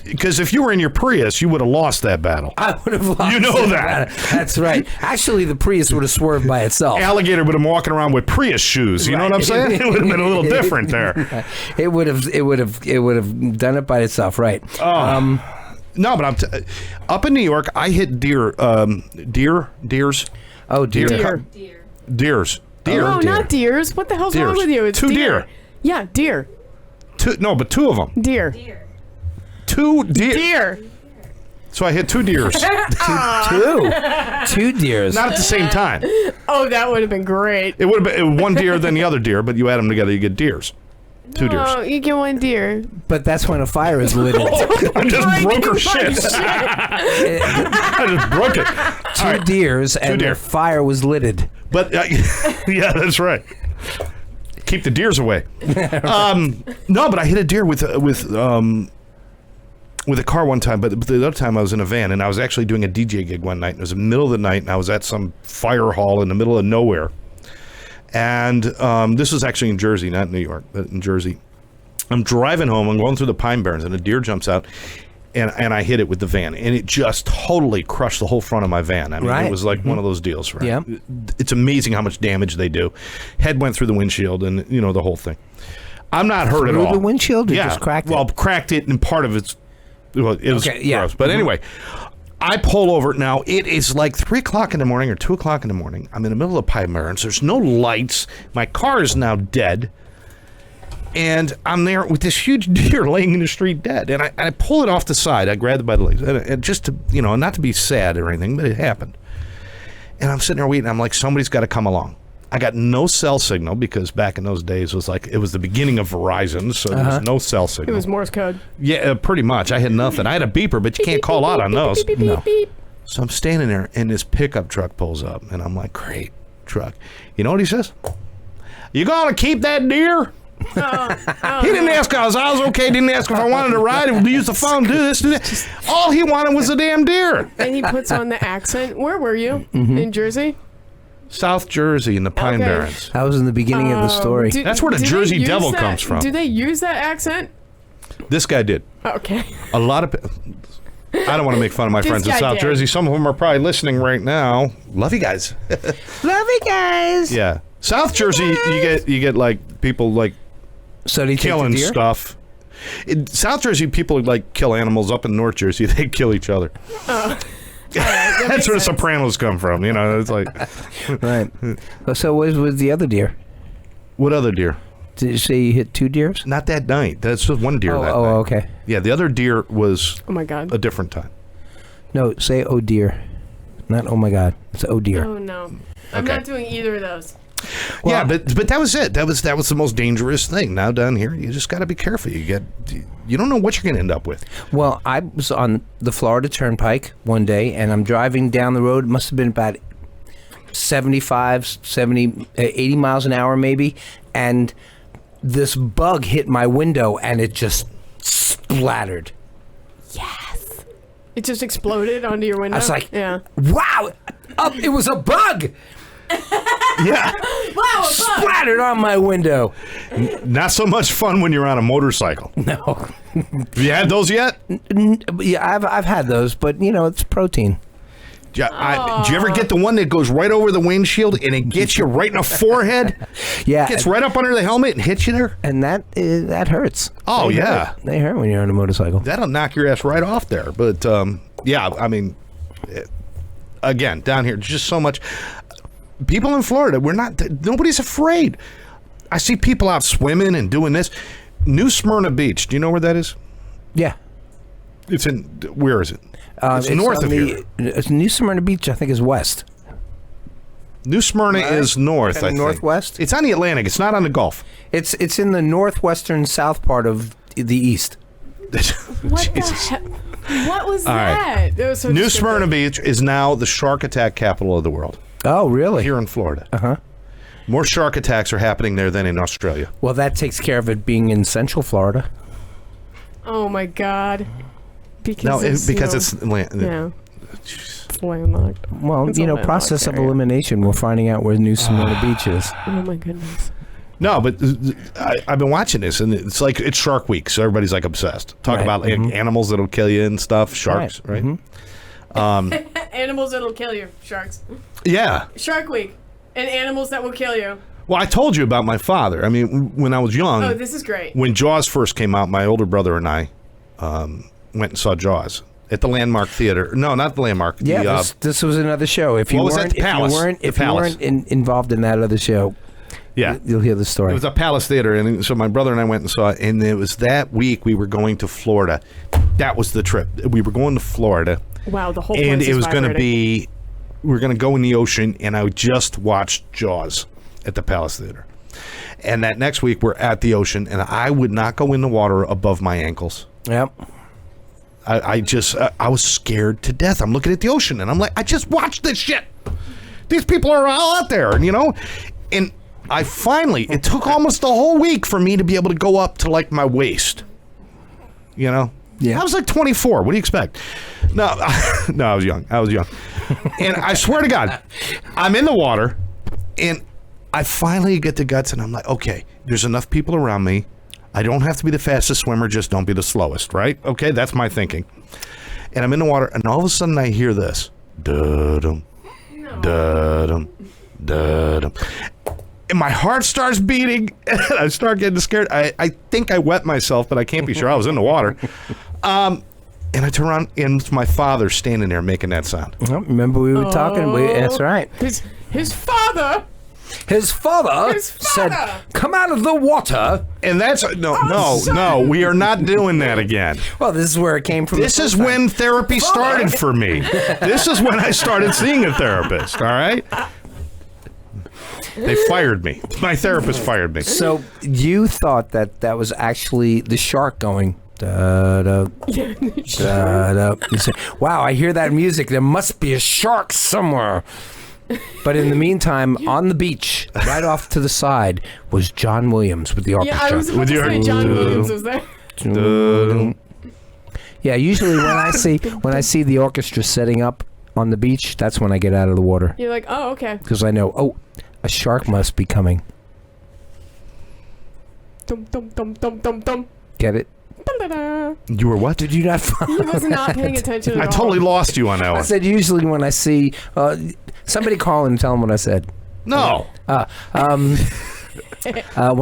because if you were in your Prius, you would have lost that battle. I would have lost. You know that. That's right. Actually, the Prius would have swerved by itself. Alligator would have been walking around with Prius shoes. You know what I'm saying? It would have been a little different there. It would have done it by itself, right? No, but up in New York, I hit deers. Oh, deer. Deers. No, not deers. What the hell's wrong with you? It's Two deer. Yeah, deer. But two of them. Deer. Two deer. Deer. So I hit two deers. Two deers. Not at the same time. Oh, that would have been great. It would have been one deer, then the other deer, but you add them together, you get deers. Two deers. Oh, you get one deer. But that's when a fire is lit. I just broke her shit. I just broke it. Two deers, and their fire was litted. But yeah, that's right. Keep the deers away. No, but I hit a deer with a car one time. But the other time I was in a van, and I was actually doing a DJ gig one night. And it was the middle of the night, and I was at some fire hall in the middle of nowhere. And this was actually in Jersey, not New York, but in Jersey. I'm driving home. I'm going through the Pine Barrens, and a deer jumps out, and I hit it with the van, and it just totally crushed the whole front of my van. I mean, It was like one of those deals, right? Yeah. It's amazing how much damage they do. Head went through the windshield, and the whole thing. I'm not hurt at all. Through the windshield, or yeah. just cracked it? Well, cracked it, and part of it was gross. But anyway, I pull over. Now, it is like 3 o'clock in the morning or 2 o'clock in the morning. I'm in the middle of Pine Barrens. There's no lights. My car is now dead. And I'm there with this huge deer laying in the street dead. And I pull it off the side. I grab it by the legs. And just to, not to be sad or anything, but it happened. And I'm sitting there waiting. I'm like, somebody's got to come along. I got no cell signal because back in those days it was the beginning of Verizon, so there was no cell signal. It was Morse code. Yeah, pretty much. I had nothing. I had a beeper, but you can't call out on those. No. So I'm standing there, and this pickup truck pulls up, and I'm like, great truck. You know what he says? You gonna keep that deer? He didn't ask us. I was okay. Didn't ask if I wanted to ride. He would use the phone, do this, do that. All he wanted was a damn deer. And he puts on the accent. Where were you? In Jersey? South Jersey in the Pine Barrens. That was in the beginning of the story. That's where the Jersey Devil comes from. Do they use that accent? This guy did. Okay. A lot of... I don't want to make fun of my friends in South Jersey. Some of them are probably listening right now. Love you guys. Love you guys. Yeah. South Jersey, you get like people like killing stuff. In South Jersey, people like kill animals. Up in North Jersey, they kill each other. That's where the Sopranos come from. It's like right. So what was with the other deer? What other deer? Did you say you hit two deers? Not that night. That's just one deer that night. Oh, okay. Yeah, the other deer was oh my God. A different time. No, say oh dear. Not oh my God. It's oh dear. Oh no. I'm Okay. not doing either of those. Yeah, but that was it. That was the most dangerous thing. Now down here, you just got to be careful. You don't know what you're going to end up with. Well, I was on the Florida Turnpike one day, and I'm driving down the road. It must have been about 80 miles an hour maybe, and this bug hit my window, and it just splattered. Yes. It just exploded onto your window? I was like, yeah. Wow, it was a bug! Yeah. Wow, a bug! Splattered on my window. Not so much fun when you're on a motorcycle. No. Have you had those yet? Yeah, I've had those, but, it's protein. Do you ever get the one that goes right over the windshield and it gets you right in the forehead? Yeah. Gets right up under the helmet and hits you there? And that hurts. Oh, They yeah. hurt. They hurt when you're on a motorcycle. That'll knock your ass right off there. But, yeah, I mean, again, down here, just so much. People in Florida, nobody's afraid. I see people out swimming and doing this. New Smyrna Beach, do you know where that is? Yeah. Where is it? It's north of here. New Smyrna Beach, I think, is west. New Smyrna is north, I think. Northwest? It's on the Atlantic. It's not on the Gulf. It's in the northwestern south part of the east. What the heck? What was that? That was so New descriptive. Smyrna Beach is now the shark attack capital of the world. Oh, really? Here in Florida. Uh-huh. More shark attacks are happening there than in Australia. Well, that takes care of it being in central Florida. Oh, my God. Because it's yeah. It's landlocked. Well, It's a landlocked process of area. elimination, we're finding out where New Smyrna Beach is. Oh, my goodness. No, but I've been watching this, and it's like it's Shark Week, so everybody's like obsessed. Talk Right. about like, animals that'll kill you and stuff, sharks, right? Animals that'll kill you. Sharks. Yeah. Shark Week. And animals that will kill you. Well, I told you about my father. I mean, when I was young, Oh, this is great. when Jaws first came out, my older brother and I went and saw Jaws at the Landmark Theater. No, not the Landmark. Yeah, this was another show. If you What was that? weren't, The Palace. if The you Palace. weren't involved in that other show, yeah. you'll hear the story. It was a Palace Theater, and so my brother and I went and saw it, and it was that week we were going to Florida. That was the trip. We were going to Florida, Wow, the whole and place it is was going to vibrating. be, we were going to go in the ocean, and I just watched Jaws at the Palace Theater. And that next week, we're at the ocean, and I would not go in the water above my ankles. Yep. I was scared to death. I'm looking at the ocean, and I'm like, I just watched this shit. These people are all out there, and I finally, it took almost the whole week for me to be able to go up to like my waist. Yeah. I was like 24. What do you expect? No, no, I was young. And I swear to God, I'm in the water, and I finally get the guts, and I'm like, okay, there's enough people around me. I don't have to be the fastest swimmer, just don't be the slowest, right? Okay, that's my thinking. And I'm in the water, and all of a sudden I hear this. Da-dum, da-dum, da-dum. And my heart starts beating, and I start getting scared. I think I wet myself, but I can't be sure. I was in the water. And I turn around, and it's my father standing there making that sound. Well, remember we were talking? That's right. His father. His father said, "Come out of the water." And that's no, we are not doing that again. Well, this is where it came from. This is when therapy started for me. This is when I started seeing a therapist, all right? They fired me. My therapist fired me. So you thought that was actually the shark going, da-da, da-da. You said, wow, I hear that music. There must be a shark somewhere. But in the meantime, on the beach, right off to the side, was John Williams with the orchestra. Yeah, I was about to say John Williams was there. Yeah, usually when I see the orchestra setting up on the beach, that's when I get out of the water. You're like, oh, okay. Because I know, a shark must be coming. Dum, dum, dum, dum, dum, dum. Get it? Da-da-da. You were what? Did you not follow He was not paying attention at I all. totally lost you on that I one. said usually when I see somebody call and tell them what I said. No. When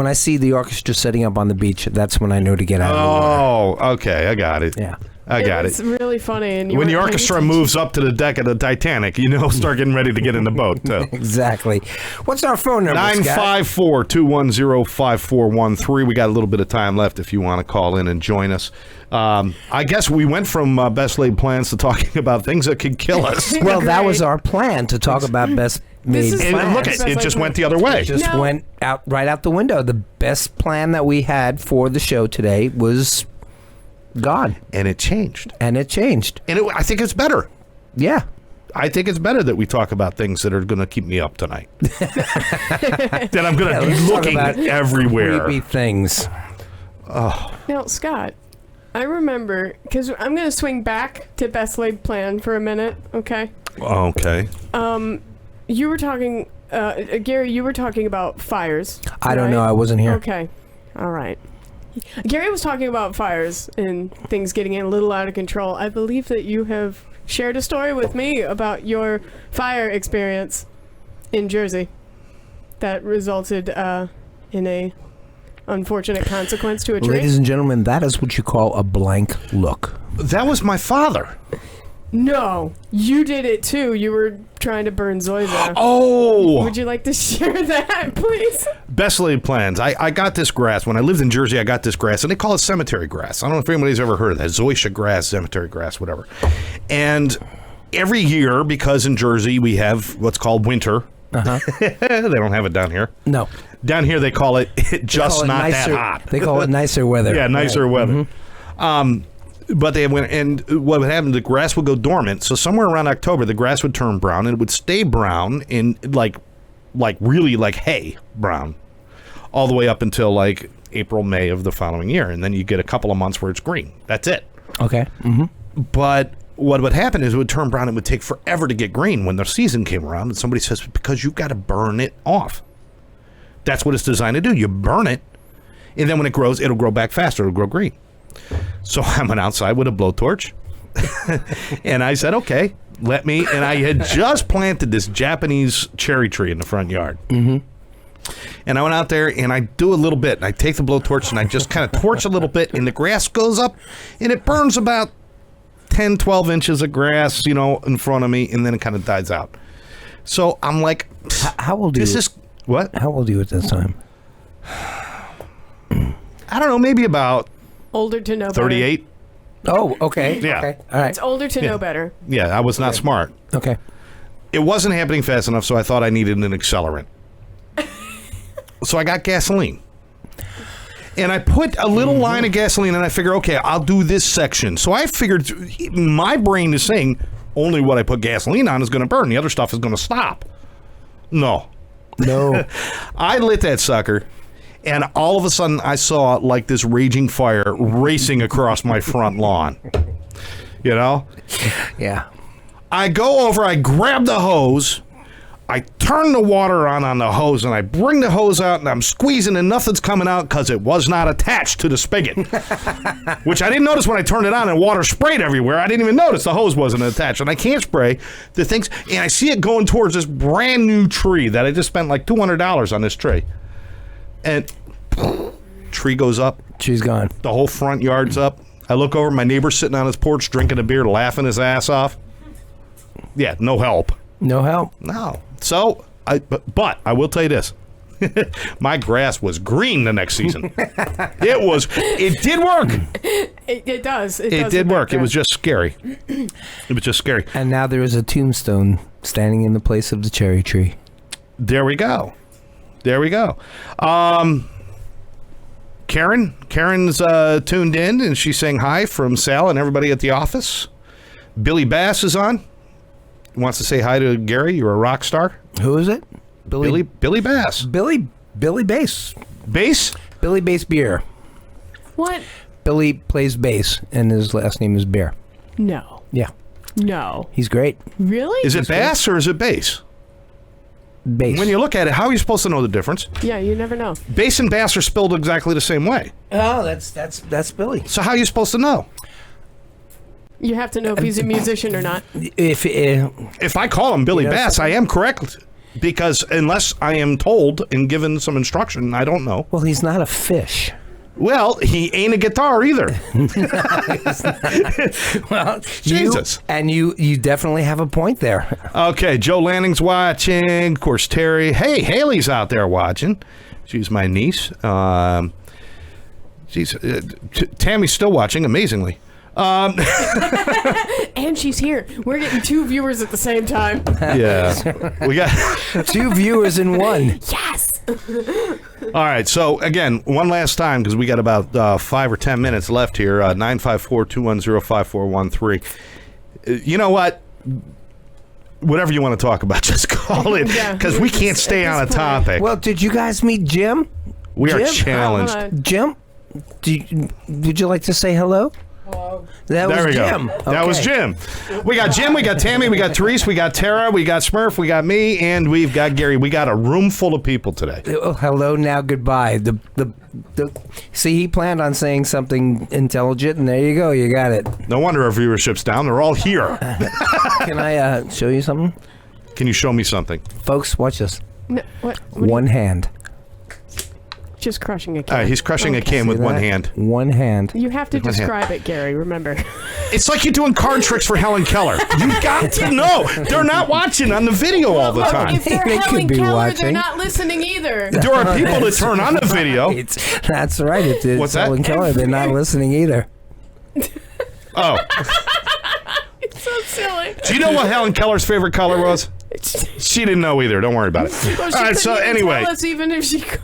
I see the orchestra setting up on the beach, that's when I know to get out of the water. Oh, okay. I got it. Yeah. I got It's it. really funny. And you When the weren't paying orchestra attention. moves up to the deck of the Titanic, start getting ready to get in the boat, too. Exactly. What's our phone number, Scott? 954-210-5413. We got a little bit of time left if you want to call in and join us. I guess we went from best laid plans to talking about things that could kill us. Well, that Great. was our plan, to talk about best This is And fine. look, it just went the other way. Just No. went out right out the window. The best plan that we had for the show today was gone, And it changed. and it changed. And I think it's better. Yeah. I think it's better that we talk about things that are going to keep me up tonight. Then I'm going to be let's talk looking about everywhere. Creepy things. Now, Scott, I remember, because I'm going to swing back to best laid plan for a minute, okay? Okay. You were talking, Gary, you were talking about fires. I don't know. right? I wasn't here. Okay. All right. Gary was talking about fires and things getting a little out of control. I believe that you have shared a story with me about your fire experience in Jersey that resulted in a unfortunate consequence to a tree. Ladies and gentlemen, that is what you call a blank look. That was my father. No, you did it too. You were trying to burn Zoysia. Oh! Would you like to share that, please? Best laid plans. I got this grass. When I lived in Jersey, I got this grass, and they call it cemetery grass. I don't know if anybody's ever heard of that. Zoysia grass, cemetery grass, whatever. And every year, because in Jersey we have what's called winter. Uh-huh. They don't have it down here. No. Down here, they call it just Call it not nicer, that hot. They call it nicer weather. Yeah, nicer Right. weather. But they went, and what would happen? The grass would go dormant. So somewhere around October, the grass would turn brown, and it would stay brown in like really like hay brown, all the way up until like April, May of the following year, and then you get a couple of months where it's green. That's it. Okay. Mm-hmm. But what would happen is it would turn brown. It would take forever to get green when the season came around, and somebody says, because you've got to burn it off. That's what it's designed to do. You burn it, and then when it grows, it'll grow back faster. It'll grow green. So I went outside with a blowtorch, and I said, okay, let me. And I had just planted this Japanese cherry tree in the front yard. Mm-hmm. And I went out there, and I do a little bit. And I take the blowtorch, and I just kind of torch a little bit, and the grass goes up, and it burns about 10, 12 inches of grass, in front of me, and then it kind of dies out. So I'm like, How old are this you? is, what? How old are you at this time? I don't know, maybe about Older to know better. 38. Oh, okay. Yeah. Okay. All right. It's older to know better. Yeah, I was not smart. Okay. It wasn't happening fast enough, so I thought I needed an accelerant. So I got gasoline. And I put a little line of gasoline, and I figure, okay, I'll do this section. So I figured, my brain is saying only what I put gasoline on is going to burn. The other stuff is going to stop. No. I lit that sucker, and all of a sudden I saw like this raging fire racing across my front lawn. Yeah. I go over, I grab the hose, I turn the water on the hose, and I bring the hose out, and I'm squeezing, and nothing's coming out because it was not attached to the spigot. Which I didn't notice when I turned it on, and water sprayed everywhere. I didn't even notice the hose wasn't attached, and I can't spray the things. And I see it going towards this brand new tree that I just spent like $200 on this tree. And tree goes up. She's gone. The whole front yard's up. I look over, my neighbor's sitting on his porch drinking a beer, laughing his ass off. Yeah, no help. No help. No. So, but I will tell you this. My grass was green the next season. It did work. It does. It did work. It was just scary. It was just scary. And now there is a tombstone standing in the place of the cherry tree. There we go. Karen's tuned in, and she's saying hi from Sal and everybody at the office. Billy Bass is on. Wants to say hi to Gary. You're a rock star. Who is it? Billy Bass. Billy Bass. Bass? Billy Bass Beer. What? Billy plays bass, and his last name is Bear. No. Yeah. No. He's great. Really? Is it bass or is it bass? Bass. When you look at it, how are you supposed to know the difference? Yeah, you never know. Bass and bass are spelled exactly the same way. Oh, that's Billy. So how are you supposed to know? You have to know if he's a musician or not. If I call him Billy Bass, I am correct. Because unless I am told and given some instruction, I don't know. Well, he's not a fish. Well, he ain't a guitar either. Well, Jesus. You definitely have a point there. Okay, Joe Lanning's watching. Of course, Terry. Hey, Haley's out there watching. She's my niece. Tammy's still watching, amazingly. And she's here. We're getting 2 viewers at the same time. Yeah. We got 2 viewers in one. Yes. All right. So again, one last time, because we got about 5 or 10 minutes left here. 954-210-5413. You know what? Whatever you want to talk about, just call it, because we can't stay on a topic. Well, did you guys meet Jim? We are Jim? challenged. Jim, would you like to say hello? Hello. That There was we Jim. go. That was Jim. We got Jim, we got Tammy, we got Therese, we got Tara, we got Smurf, we got me, and we've got Gary. We got a room full of people today. Oh, hello, now goodbye. See, he planned on saying something intelligent, and there you go. You got it. No wonder our viewership's down. They're all here. Can I show you something? Can you show me something? Folks, watch this. No, what One hand. just crushing a can. He's crushing a can with See one that? hand. One hand. You have to One hand. describe it, Gary. Remember. It's like you're doing card tricks for Helen Keller. You got to know. They're not watching on the video all the time. If they're They could Helen be Keller, watching. they're not listening either. There are people that turn on the video. That's right. It's What's that? Helen Keller. They're not listening either. Oh. It's so silly. Do you know what Helen Keller's favorite color was? She didn't know either. Don't worry about it. Well, she All right, so couldn't even anyway. tell us even if she could.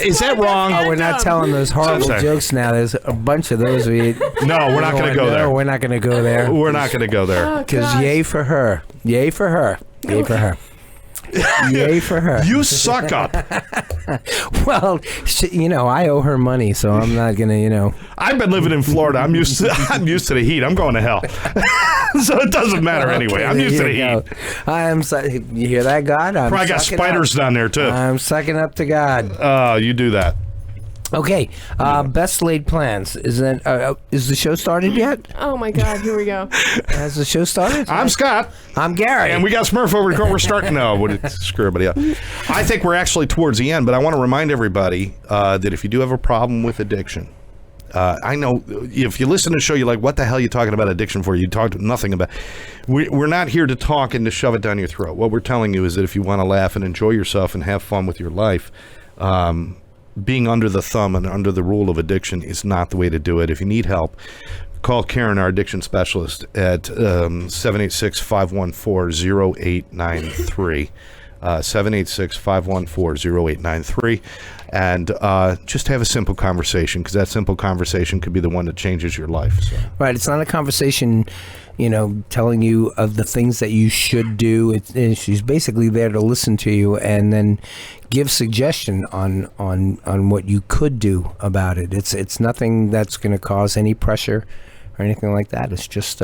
Is that wrong? Oh, we're not telling those horrible sorry. jokes now. There's a bunch of those. No, we're not going to go No, there. we're not going to go there. We're not going to go there. Oh, Because gosh. yay for her. Yay for her. Yay for her. Yay for her. You suck up. Well, I owe her money, so I'm not going to, I've been living in Florida. I'm used to the heat. I'm going to hell. So it doesn't matter anyway. I'm used to the heat. You hear that, God? I'm Probably got sucking spiders up. down there too. I'm sucking up to God. Oh, you do that. Okay, best laid plans. Is the show started yet? Oh my God! Here we go. Has the show started? I'm Scott. I'm Gary. And we got Smurf over here. We're starting. No, screw everybody up. I think we're actually towards the end, but I want to remind everybody that if you do have a problem with addiction, I know if you listen to the show, you're like, what the hell are you talking about addiction for? You talked nothing about. We're not here to talk and to shove it down your throat. What we're telling you is that if you want to laugh and enjoy yourself and have fun with your life, being under the thumb and under the rule of addiction is not the way to do it. If you need help, call Karen, our addiction specialist, at 786-514-0893. 786-514-0893, and just have a simple conversation, because that simple conversation could be the one that changes your life. So. Right, it's not a conversation, telling you of the things that you should do. She's basically there to listen to you and then give suggestion on what you could do about it. It's nothing that's going to cause any pressure or anything like that. It's just,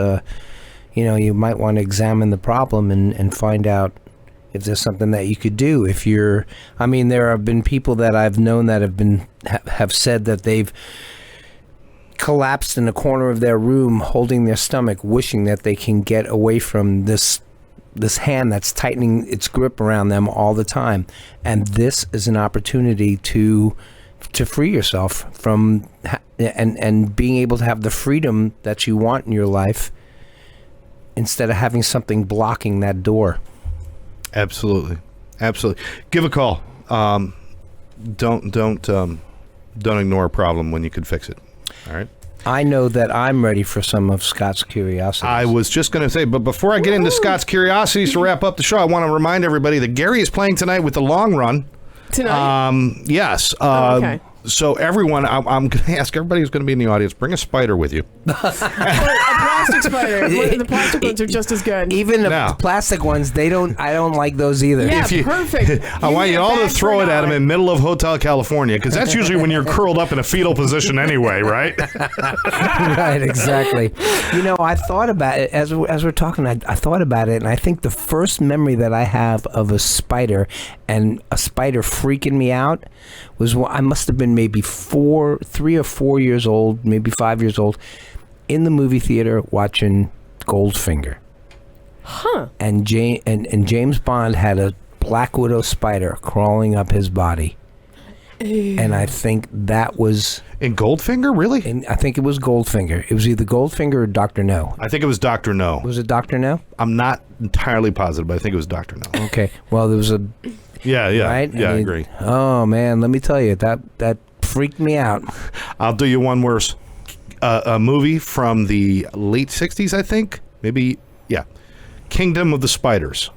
you might want to examine the problem and find out if there's something that you could do. There have been people that I've known that have said that they've collapsed in a corner of their room, holding their stomach, wishing that they can get away from this hand that's tightening its grip around them all the time. And this is an opportunity to free yourself from and being able to have the freedom that you want in your life instead of having something blocking that door. Absolutely. Give a call. Don't ignore a problem when you can fix it. All right. I know that I'm ready for some of Scott's curiosities. I was just going to say, but before I get into Scott's curiosities to wrap up the show, I want to remind everybody that Gary is playing tonight with the Long Run. Tonight? Yes. Okay. So everyone, I'm going to ask everybody who's going to be in the audience, bring a spider with you. A plastic spider. The plastic ones are just as good. Even the No. plastic ones, I don't like those either. Yeah, If you- perfect. I want you all to throw it at him him. in middle of Hotel California, because that's usually when you're curled up in a fetal position anyway, right? Right, exactly. I thought about it as we're talking. I thought about it, and I think the first memory that I have of a spider and a spider freaking me out was when I must have been maybe 3 or 4 years old, maybe 5 years old, in the movie theater watching Goldfinger. Huh. And James Bond had a black widow spider crawling up his body. And I think that was... In Goldfinger, really? I think it was Goldfinger. It was either Goldfinger or Dr. No. I think it was Dr. No. Was it Dr. No? I'm not entirely positive, but I think it was Dr. No. Okay. Well, there was a... Yeah, Right? yeah, I agree. Oh, man, let me tell you, that freaked me out. I'll do you one worse. a movie from the late 60s, I think. Maybe, yeah. Kingdom of the Spiders.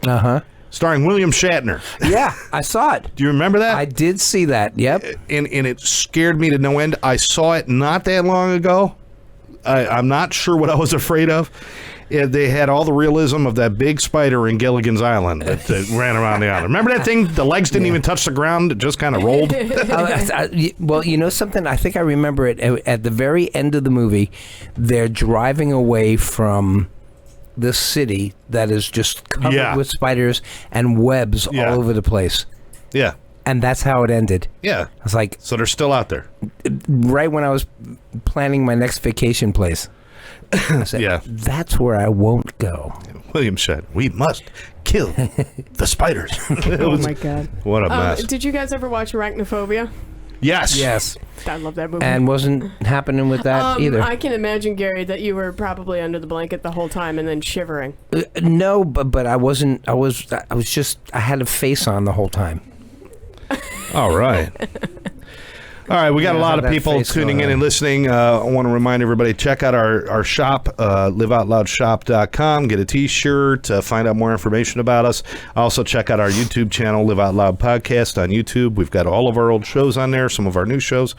Uh-huh. Starring William Shatner. Yeah, I saw it. Do you remember that? I did see that, yep. And it scared me to no end. I saw it not that long ago. I'm not sure what I was afraid of. They had all the realism of that big spider in Gilligan's Island that ran around the island. Remember that thing? The legs didn't even touch the ground. It just kind of rolled. Well, you know something? I think I remember it at the very end of the movie. They're driving away from this city that is just covered with spiders and webs all over the place. Yeah. And that's how it ended. Yeah. I was like... So they're still out there. Right when I was planning my next vacation place. I said, that's where I won't go. William said, we must kill the spiders. Oh, my God. What a mess. Did you guys ever watch Arachnophobia? Yes. Yes. I love that movie. And wasn't happening with that either. I can imagine, Gary, that you were probably under the blanket the whole time and then shivering. No, but I wasn't. I was just, I had a face on the whole time. All right. All right, we got a lot of people tuning in and listening. I want to remind everybody, check out our shop, liveoutloudshop.com. Get a T-shirt, find out more information about us. Also, check out our YouTube channel, Live Out Loud Podcast on YouTube. We've got all of our old shows on there, some of our new shows.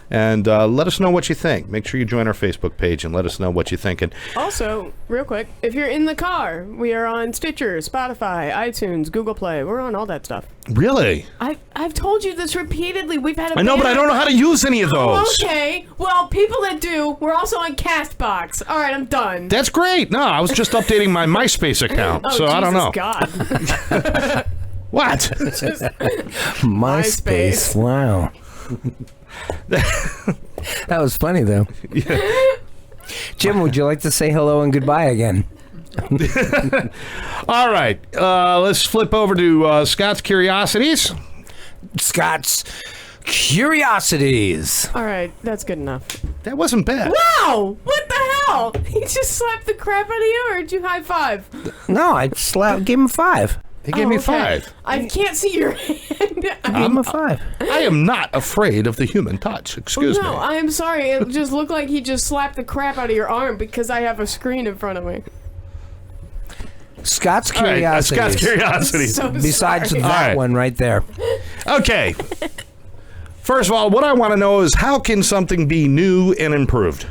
And let us know what you think. Make sure you join our Facebook page and let us know what you're thinking. Also, real quick, if you're in the car, we are on Stitcher, Spotify, iTunes, Google Play. We're on all that stuff. Really? I've told you this repeatedly. We've had I know, but I don't know how to use any of those. Okay. Well, people that do, we're also on CastBox. All right, I'm done. That's great. No, I was just updating my MySpace account, so I don't know. God. What? MySpace. Wow. That was funny, though. Yeah. Jim, would you like to say hello and goodbye again? All right. Let's flip over to Scott's Curiosities. Scott's Curiosities. All right, that's good enough. That wasn't bad. Wow! What the hell? He just slapped the crap out of you, or did you high five? No, I gave him 5. He gave me 5. I can't see your hand. Gave him a 5. I am not afraid of the human touch. Excuse me. No, I am sorry. It just looked like he just slapped the crap out of your arm because I have a screen in front of me. Scott's All right, Curiosities. Scott's Curiosities. So Besides sorry. that right. one right there. Okay. First of all, what I want to know is how can something be new and improved?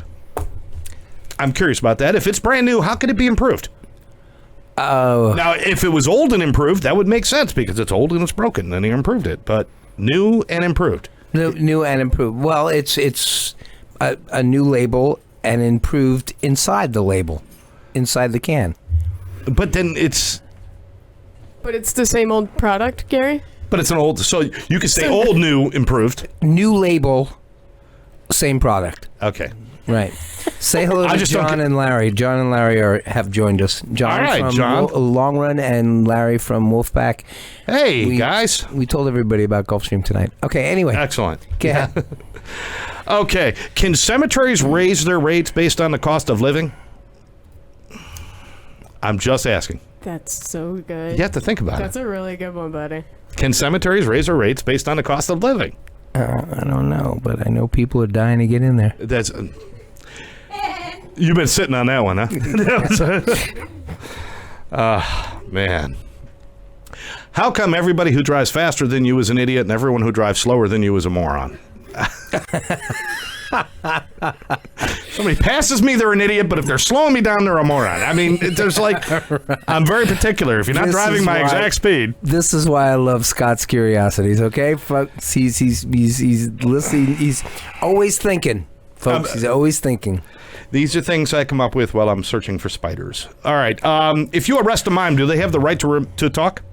I'm curious about that. If it's brand new, how could it be improved? Oh. Now, if it was old and improved, that would make sense because it's old and it's broken, then he improved it. But new and improved. New and improved. Well, it's a new label and improved inside the label, inside the can. But then it's... But it's the same old product, Gary? But it's an old... So you could say old, new, improved. New label, same product. Okay. Right. Say hello to John and Larry. John and Larry have joined us. John All right, from John. Long Run and Larry from Wolfpack. Hey, guys. We told everybody about Gulfstream tonight. Okay, anyway. Excellent. Go ahead. Okay. Can cemeteries raise their rates based on the cost of living? I'm just asking. That's so good. You have to think about That's it. a really good one, buddy. Can cemeteries raise their rates based on the cost of living? I don't know, but I know people are dying to get in there. That's... You've been sitting on that one, huh? Man. How come everybody who drives faster than you is an idiot and everyone who drives slower than you is a moron? Somebody passes me, they're an idiot, but if they're slowing me down, they're a moron. I mean, there's like... I'm very particular. If you're not driving my exact speed... This is why I love Scott's Curiosities, okay? Folks, he's listening. He's always thinking. Folks, he's always thinking. These are things I come up with while I'm searching for spiders. All right. If you arrest a mime, do they have the right to talk?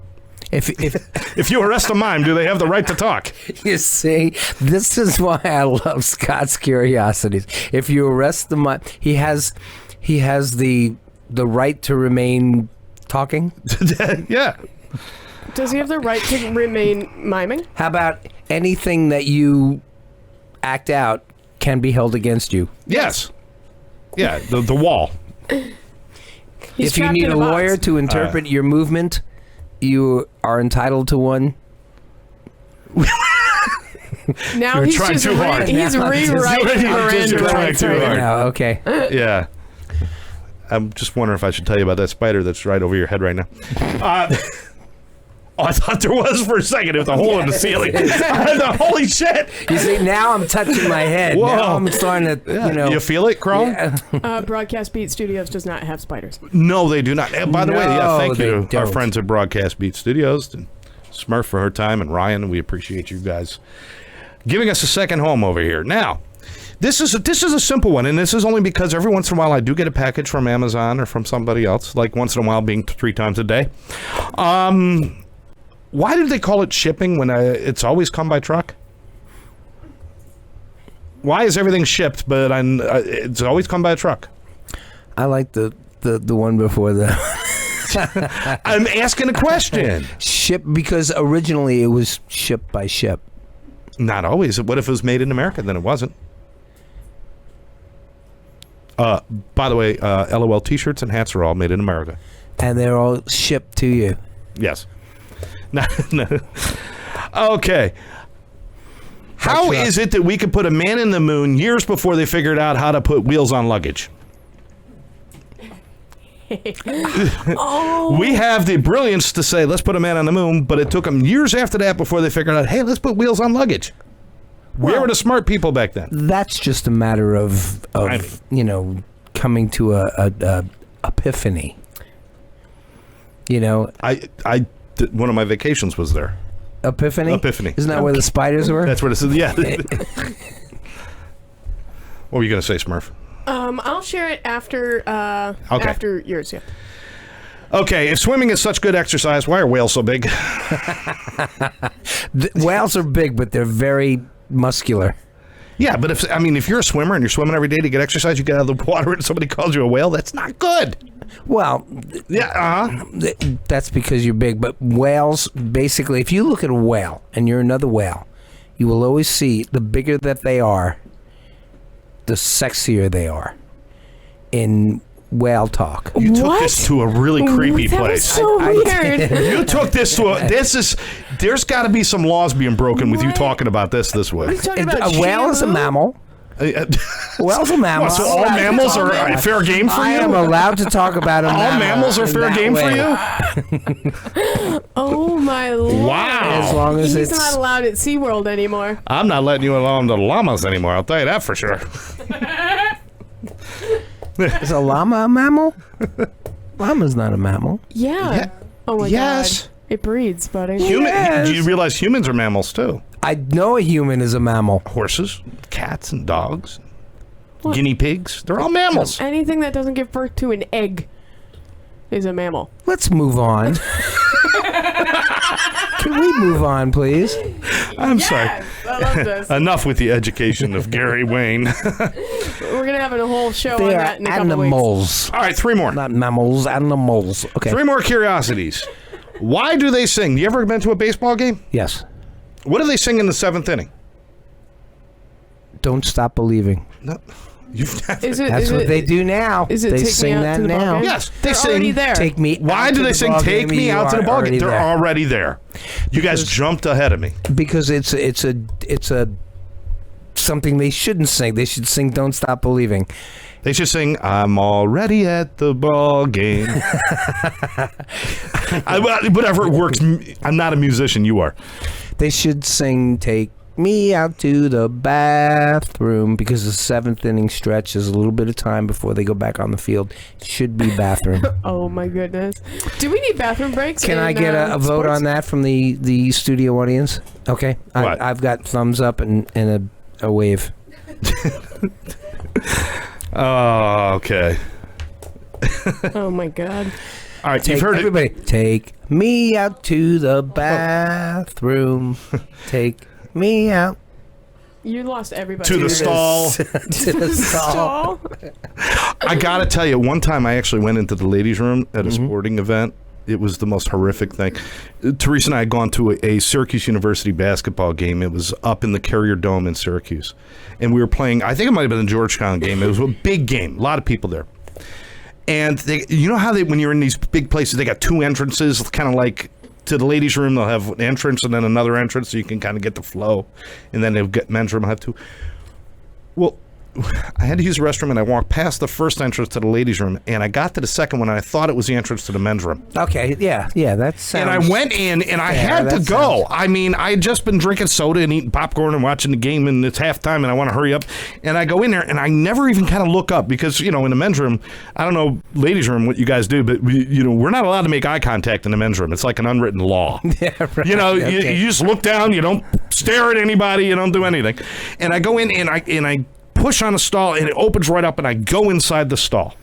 If you arrest a mime, do they have the right to talk? You see, this is why I love Scott's Curiosities. If you arrest the mime, he has the right to remain talking. Yeah. Does he have the right to remain miming? How about anything that you act out can be held against you? Yes. Yeah, the wall. If you need a lawyer to interpret your movement, you are entitled to one. Now You're he's trying just too hard. he's Now rewriting You're Miranda trying rights too right hard. now. No, okay. Yeah. I'm just wondering if I should tell you about that spider that's right over your head right now. I thought there was for a second. It was a hole in the ceiling. Holy shit! You see, now I'm touching my head. Whoa. Now I'm starting to, You feel it, Crawling? Broadcast Beat Studios does not have spiders. No, they do not. By the way, No, thank they you, our don't. friends at Broadcast Beat Studios, and Smurf for her time, and Ryan. We appreciate you guys giving us a second home over here. Now, this is a simple one, and this is only because every once in a while I do get a package from Amazon or from somebody else, like once in a while being 3 times a day. Why did they call it shipping when it's always come by truck? Why is everything shipped, but it's always come by a truck? I like the one before the I'm asking a question. ship, because originally it was shipped by ship. Not always. What if it was made in America? Then it wasn't. By the way, LOL T-shirts and hats are all made in America. And they're all shipped to you. Yes. No. Okay. How is it that we could put a man in the moon years before they figured out how to put wheels on luggage? We have the brilliance to say, let's put a man on the moon, but it took them years after that before they figured out, hey, let's put wheels on luggage. We were the smart people back then. That's just a matter of coming to a epiphany. One of my vacations was there. Epiphany? Isn't that where the spiders were? That's where this is. Yeah. What were you going to say, Smurf? I'll share it after after yours. Yeah. Okay, if swimming is such good exercise, why are whales so big? Whales are big, but they're very muscular. Yeah, but if you're a swimmer and you're swimming every day to get exercise, you get out of the water and somebody calls you a whale, that's not good. Well, yeah, that's because you're big. But whales, basically, if you look at a whale and you're another whale, you will always see the bigger that they are, the sexier they are. In whale talk. You took this to a really creepy that place. Was so weird. You took this to there's got to be some laws being broken with you What? talking about this way. What are you talking about? A whale is a shampoo? mammal. Whale's a mammal. So all mammals are fair game for I you? am allowed to talk about a All mammal mammals are in fair that game way. for you? Oh my lord! Wow. As long as He's it's not allowed at SeaWorld anymore. I'm not letting you alone to the llamas anymore, I'll tell you that for sure. Is a llama a mammal? Llama's not a mammal. Yeah. Oh my Yes. god. It breeds, buddy. Yes. Do you realize humans are mammals too? I know a human is a mammal. Horses, cats, and dogs, What? guinea pigs, they're all mammals. Anything that doesn't give birth to an egg is a mammal. Let's move on. Can we move on, please? I'm sorry. I love this. Enough with the education of Gary Wayne. We're gonna have a whole show on They are that in a couple weeks. animals. All right, 3 more. Not mammals, animals. Okay. 3 more curiosities. Why do they sing? You ever been to a baseball game? Yes. What do they sing in the 7th inning? Don't stop believing. No, you've never. That's what they do now. Is it they Take Me sing Out that to the Ball now. Game? Yes, they They're sing. already there. Take me. Why out do to they the sing ball "Take game," Me you Out to the are Ball already Game"? They're there. already there. You guys jumped ahead of me. Because it's a something they shouldn't sing. They should sing "Don't Stop Believing." They should sing "I'm already at the ball game." Whatever works. I'm not a musician. You are. They should sing "Take Me Out to the Bathroom" because the 7th inning stretch is a little bit of time before they go back on the field. It should be bathroom. Oh my goodness. Do we need bathroom breaks? Can I get a vote on that from the studio audience? Okay. What? I've got thumbs up and a wave. Oh, okay. Oh my god. All right, you've heard everybody, take me out to the bathroom. Take me out You lost everybody. to the stall. to the stall. I gotta tell you, one time I actually went into the ladies' room at a sporting event. It was the most horrific thing. Teresa and I had gone to a Syracuse University basketball game. It was up in the Carrier Dome in Syracuse. And we were playing, I think it might have been the Georgetown game. It was a big game, a lot of people there. And you know how when you're in these big places, they got 2 entrances, kind of like to the ladies' room, they'll have an entrance and then another entrance so you can kind of get the flow. And then they'll get men's room, have two. Well, I had to use the restroom, and I walked past the first entrance to the ladies' room, and I got to the second one, and I thought it was the entrance to the men's room. Okay, yeah, that sounds... And I went in, and I had to go. I mean, I had just been drinking soda and eating popcorn and watching the game, and it's halftime, and I want to hurry up. And I go in there, and I never even kind of look up because, in the men's room, I don't know, ladies' room, what you guys do, but, we're not allowed to make eye contact in the men's room. It's like an unwritten law. Yeah, right. Okay. You just look down, you don't stare at anybody, you don't do anything. And I go in, and I push on a stall, and it opens right up, and I go inside the stall.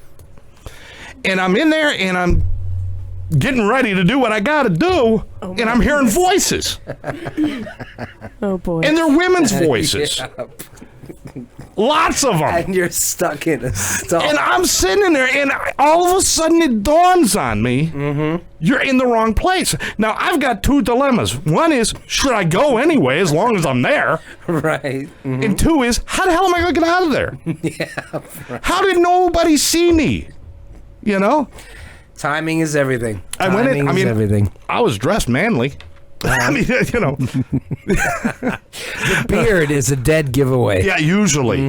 And I'm in there, and I'm getting ready to do what I got to do, and I'm hearing voices. Oh, boy. And they're women's voices. Yeah. Lots of them. And you're stuck in a stall. And I'm sitting in there, and all of a sudden it dawns on me, you're in the wrong place. Now, I've got two dilemmas. One is, should I go anyway as long as I'm there? Right. Mm-hmm. And two is, how the hell am I going to get out of there? Yeah. Right. How did nobody see me? Timing is everything. Everything. I was dressed manly. I mean, The beard is a dead giveaway. Yeah, usually.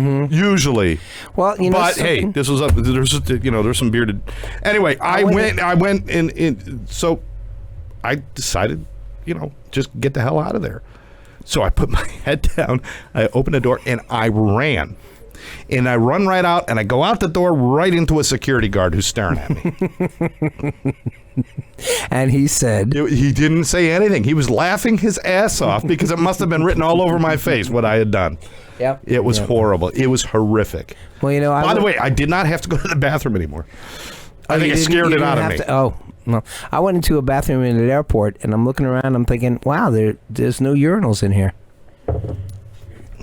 Well, but hey, this was up. There's some bearded. Anyway, I went in. So I decided, just get the hell out of there. So I put my head down. I opened the door and I ran. And I run right out, and I go out the door right into a security guard who's staring at me. And he said... He didn't say anything. He was laughing his ass off because it must have been written all over my face what I had done. Yep. It was horrible. It was horrific. Well, By the way, I did not have to go to the bathroom anymore. I think it scared it out of me. No. I went into a bathroom in an airport, and I'm looking around, I'm thinking, wow, there's no urinals in here.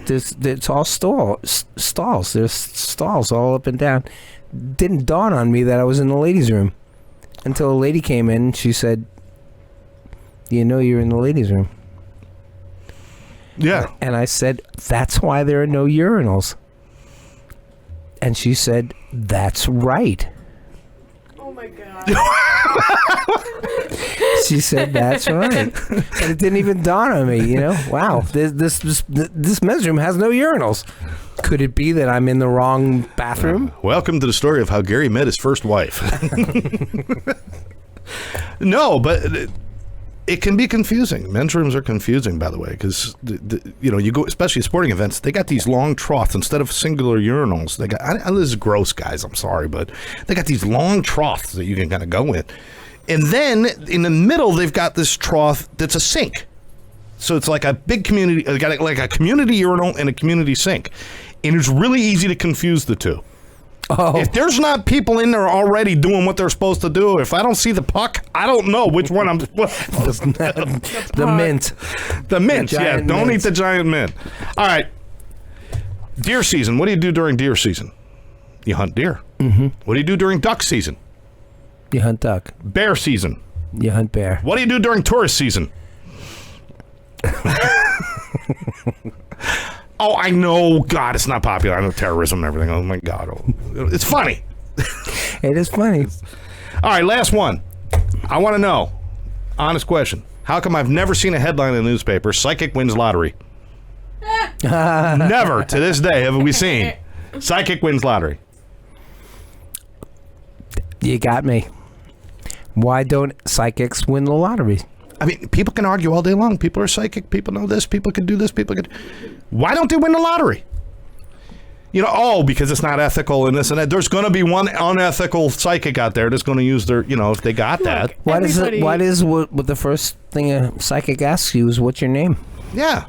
It's all stalls. There's stalls all up and down. Didn't dawn on me that I was in the ladies' room until a lady came in. And she said, you're in the ladies' room. Yeah. And I said, that's why there are no urinals. And she said, that's right. Oh, my God. She said, that's right. And it didn't even dawn on me, Wow, this men's room has no urinals. Could it be that I'm in the wrong bathroom? Welcome to the story of how Gary met his first wife. No, but it can be confusing. Men's rooms are confusing, by the way, because you go, especially sporting events. They got these long troughs instead of singular urinals. They got this is gross, guys. I'm sorry, but they got these long troughs that you can kind of go in, and then in the middle they've got this trough that's a sink. So it's like a big community. They got like a community urinal and a community sink, and it's really easy to confuse the two. Oh. If there's not people in there already doing what they're supposed to do, if I don't see the puck, I don't know which one I'm supposed to. The mint. The mint, yeah. Don't mint. eat the giant mint. All right. Deer season. What do you do during deer season? You hunt deer. Mm-hmm. What do you do during duck season? You hunt duck. Bear season. You hunt bear. What do you do during tourist season? Oh, I know. God, it's not popular. I know terrorism and everything. Oh, my God. Oh, it's funny. It is funny. All right, last one. I want to know, honest question. How come I've never seen a headline in the newspaper, psychic wins lottery? Never, to this day, have we seen psychic wins lottery. You got me. Why don't psychics win the lottery? I mean, people can argue all day long. People are psychic. People know this. People can do this. People can. Why don't they win the lottery? Because it's not ethical and this and that. There's going to be one unethical psychic out there that's going to use their, if they got that. What the first thing a psychic asks you is, what's your name? Yeah.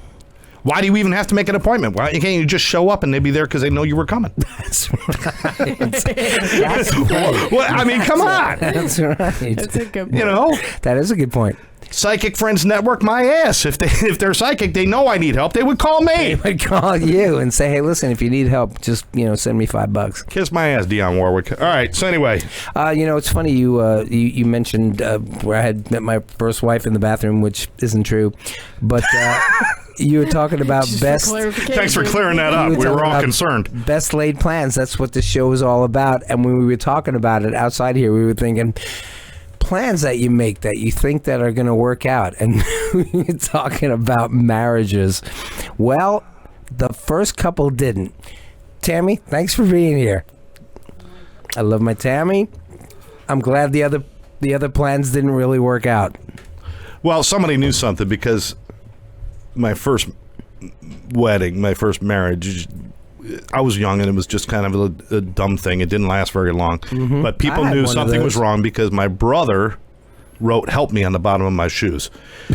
Why do you even have to make an appointment? Why can't you just show up and they'd be there because they know you were coming? That's right. That's right. Well, I mean, come on. That's right. That's a good point. That is a good point. Psychic Friends Network, my ass. If they're psychic, they know I need help. They would call me. They would call you and say, "Hey, listen, if you need help, just send me $5." Kiss my ass, Dionne Warwick. All right. So anyway, it's funny you mentioned where I had met my first wife in the bathroom, which isn't true, but you were talking about best. Thanks for clearing that up. We were all concerned. Best laid plans. That's what the show is all about. And when we were talking about it outside here, we were thinking, plans that you make that you think that are going to work out. And we're talking about marriages. Well, the first couple didn't. Tammy, thanks for being here. I love my Tammy. I'm glad the other plans didn't really work out. Well, somebody knew something, because my first wedding, my first marriage, I was young, and it was just kind of a dumb thing. It didn't last very long. Mm-hmm. But people knew something was wrong, because my brother wrote "help me" on the bottom of my shoes.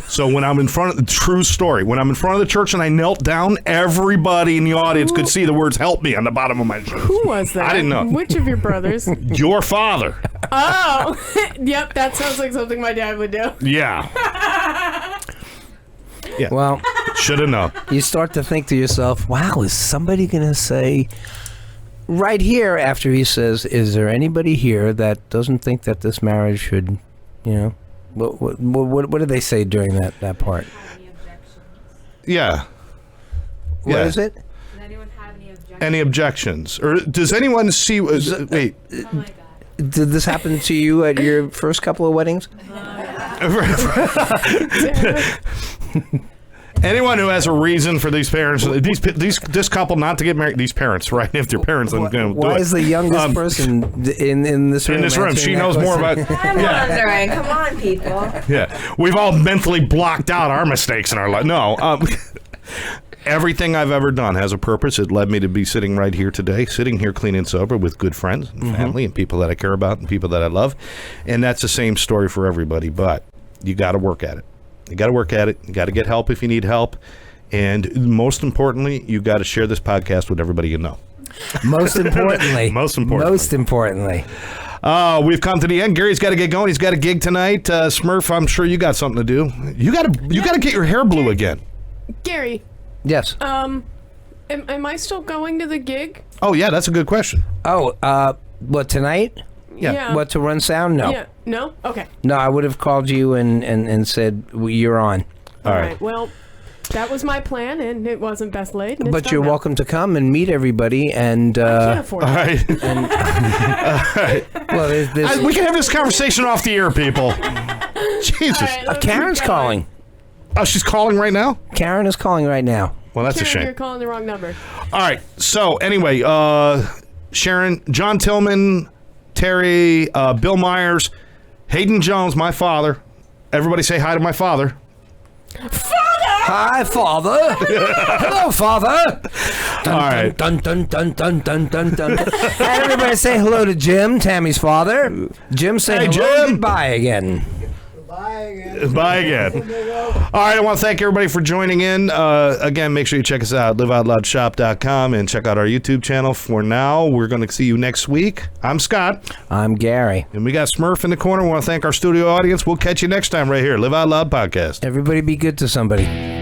So when I'm in front of the true story, when I'm in front of the church and I knelt down, everybody in the audience could see the words "help me" on the bottom of my shoes. Who was that? I didn't know. Which of your brothers? Your father. Oh, yep, that sounds like something my dad would do. Yeah. Yeah. Well, should have known. You start to think to yourself, wow, is somebody going to say, right here after he says, is there anybody here that doesn't think that this marriage should, what do they say during that part? Yeah. What is it? Does anyone have any objections? Any objections? Or does anyone see... wait. Oh my God. Did this happen to you at your first couple of weddings? Anyone who has a reason for these parents, this couple not to get married, these parents, right? If they're parents, then Why is the youngest person in this room? in this room? She knows more about. I'm wondering. Come on, people. Yeah, we've all mentally blocked out our mistakes in our life. No, everything I've ever done has a purpose. It led me to be sitting right here today, sitting here clean and sober with good friends and family and people that I care about and people that I love, and that's the same story for everybody. But you got to work at it. You got to work at it. You got to get help if you need help. And most importantly, you got to share this podcast with everybody you know. Most importantly. Most importantly. Most importantly. We've come to the end. Gary's got to get going. He's got a gig tonight. Smurf, I'm sure you got something to do. You got to get your hair blue again. Gary, Yes. am I still going to the gig? Oh, yeah, that's a good question. Oh, what, tonight? Yeah. What, to run sound? No. Yeah. No? Okay. No, I would have called you and said, well, you're on. All right. Well, that was my plan, and it wasn't best laid. And it's But done you're now. welcome to come and meet everybody. And I can't afford All it. right. well, there's We can have this conversation off the air, people. Jesus. All right, let's Karen's keep going. calling. Oh, she's calling right now? Karen is calling right now. Well, that's a Karen, shame. you're calling the wrong number. All right. So, anyway, Sharon, John Tillman, Terry, Bill Myers, Hayden Jones, my father. Everybody say hi to my father. Hi, Father. Hello, Father. Dun, All right. Dun, dun, dun, dun, dun, dun, dun. And everybody say hello to Jim, Tammy's father. Jim, say Hey, hello and Jim. goodbye again. Bye again. All right, I want to thank everybody for joining in. Again, make sure you check us out, liveoutloudshop.com, and check out our YouTube channel. For now, we're going to see you next week. I'm Scott, I'm Gary. and we got Smurf in the corner. We want to thank our studio audience. We'll catch you next time right here, Live Out Loud Podcast. Everybody be good to somebody.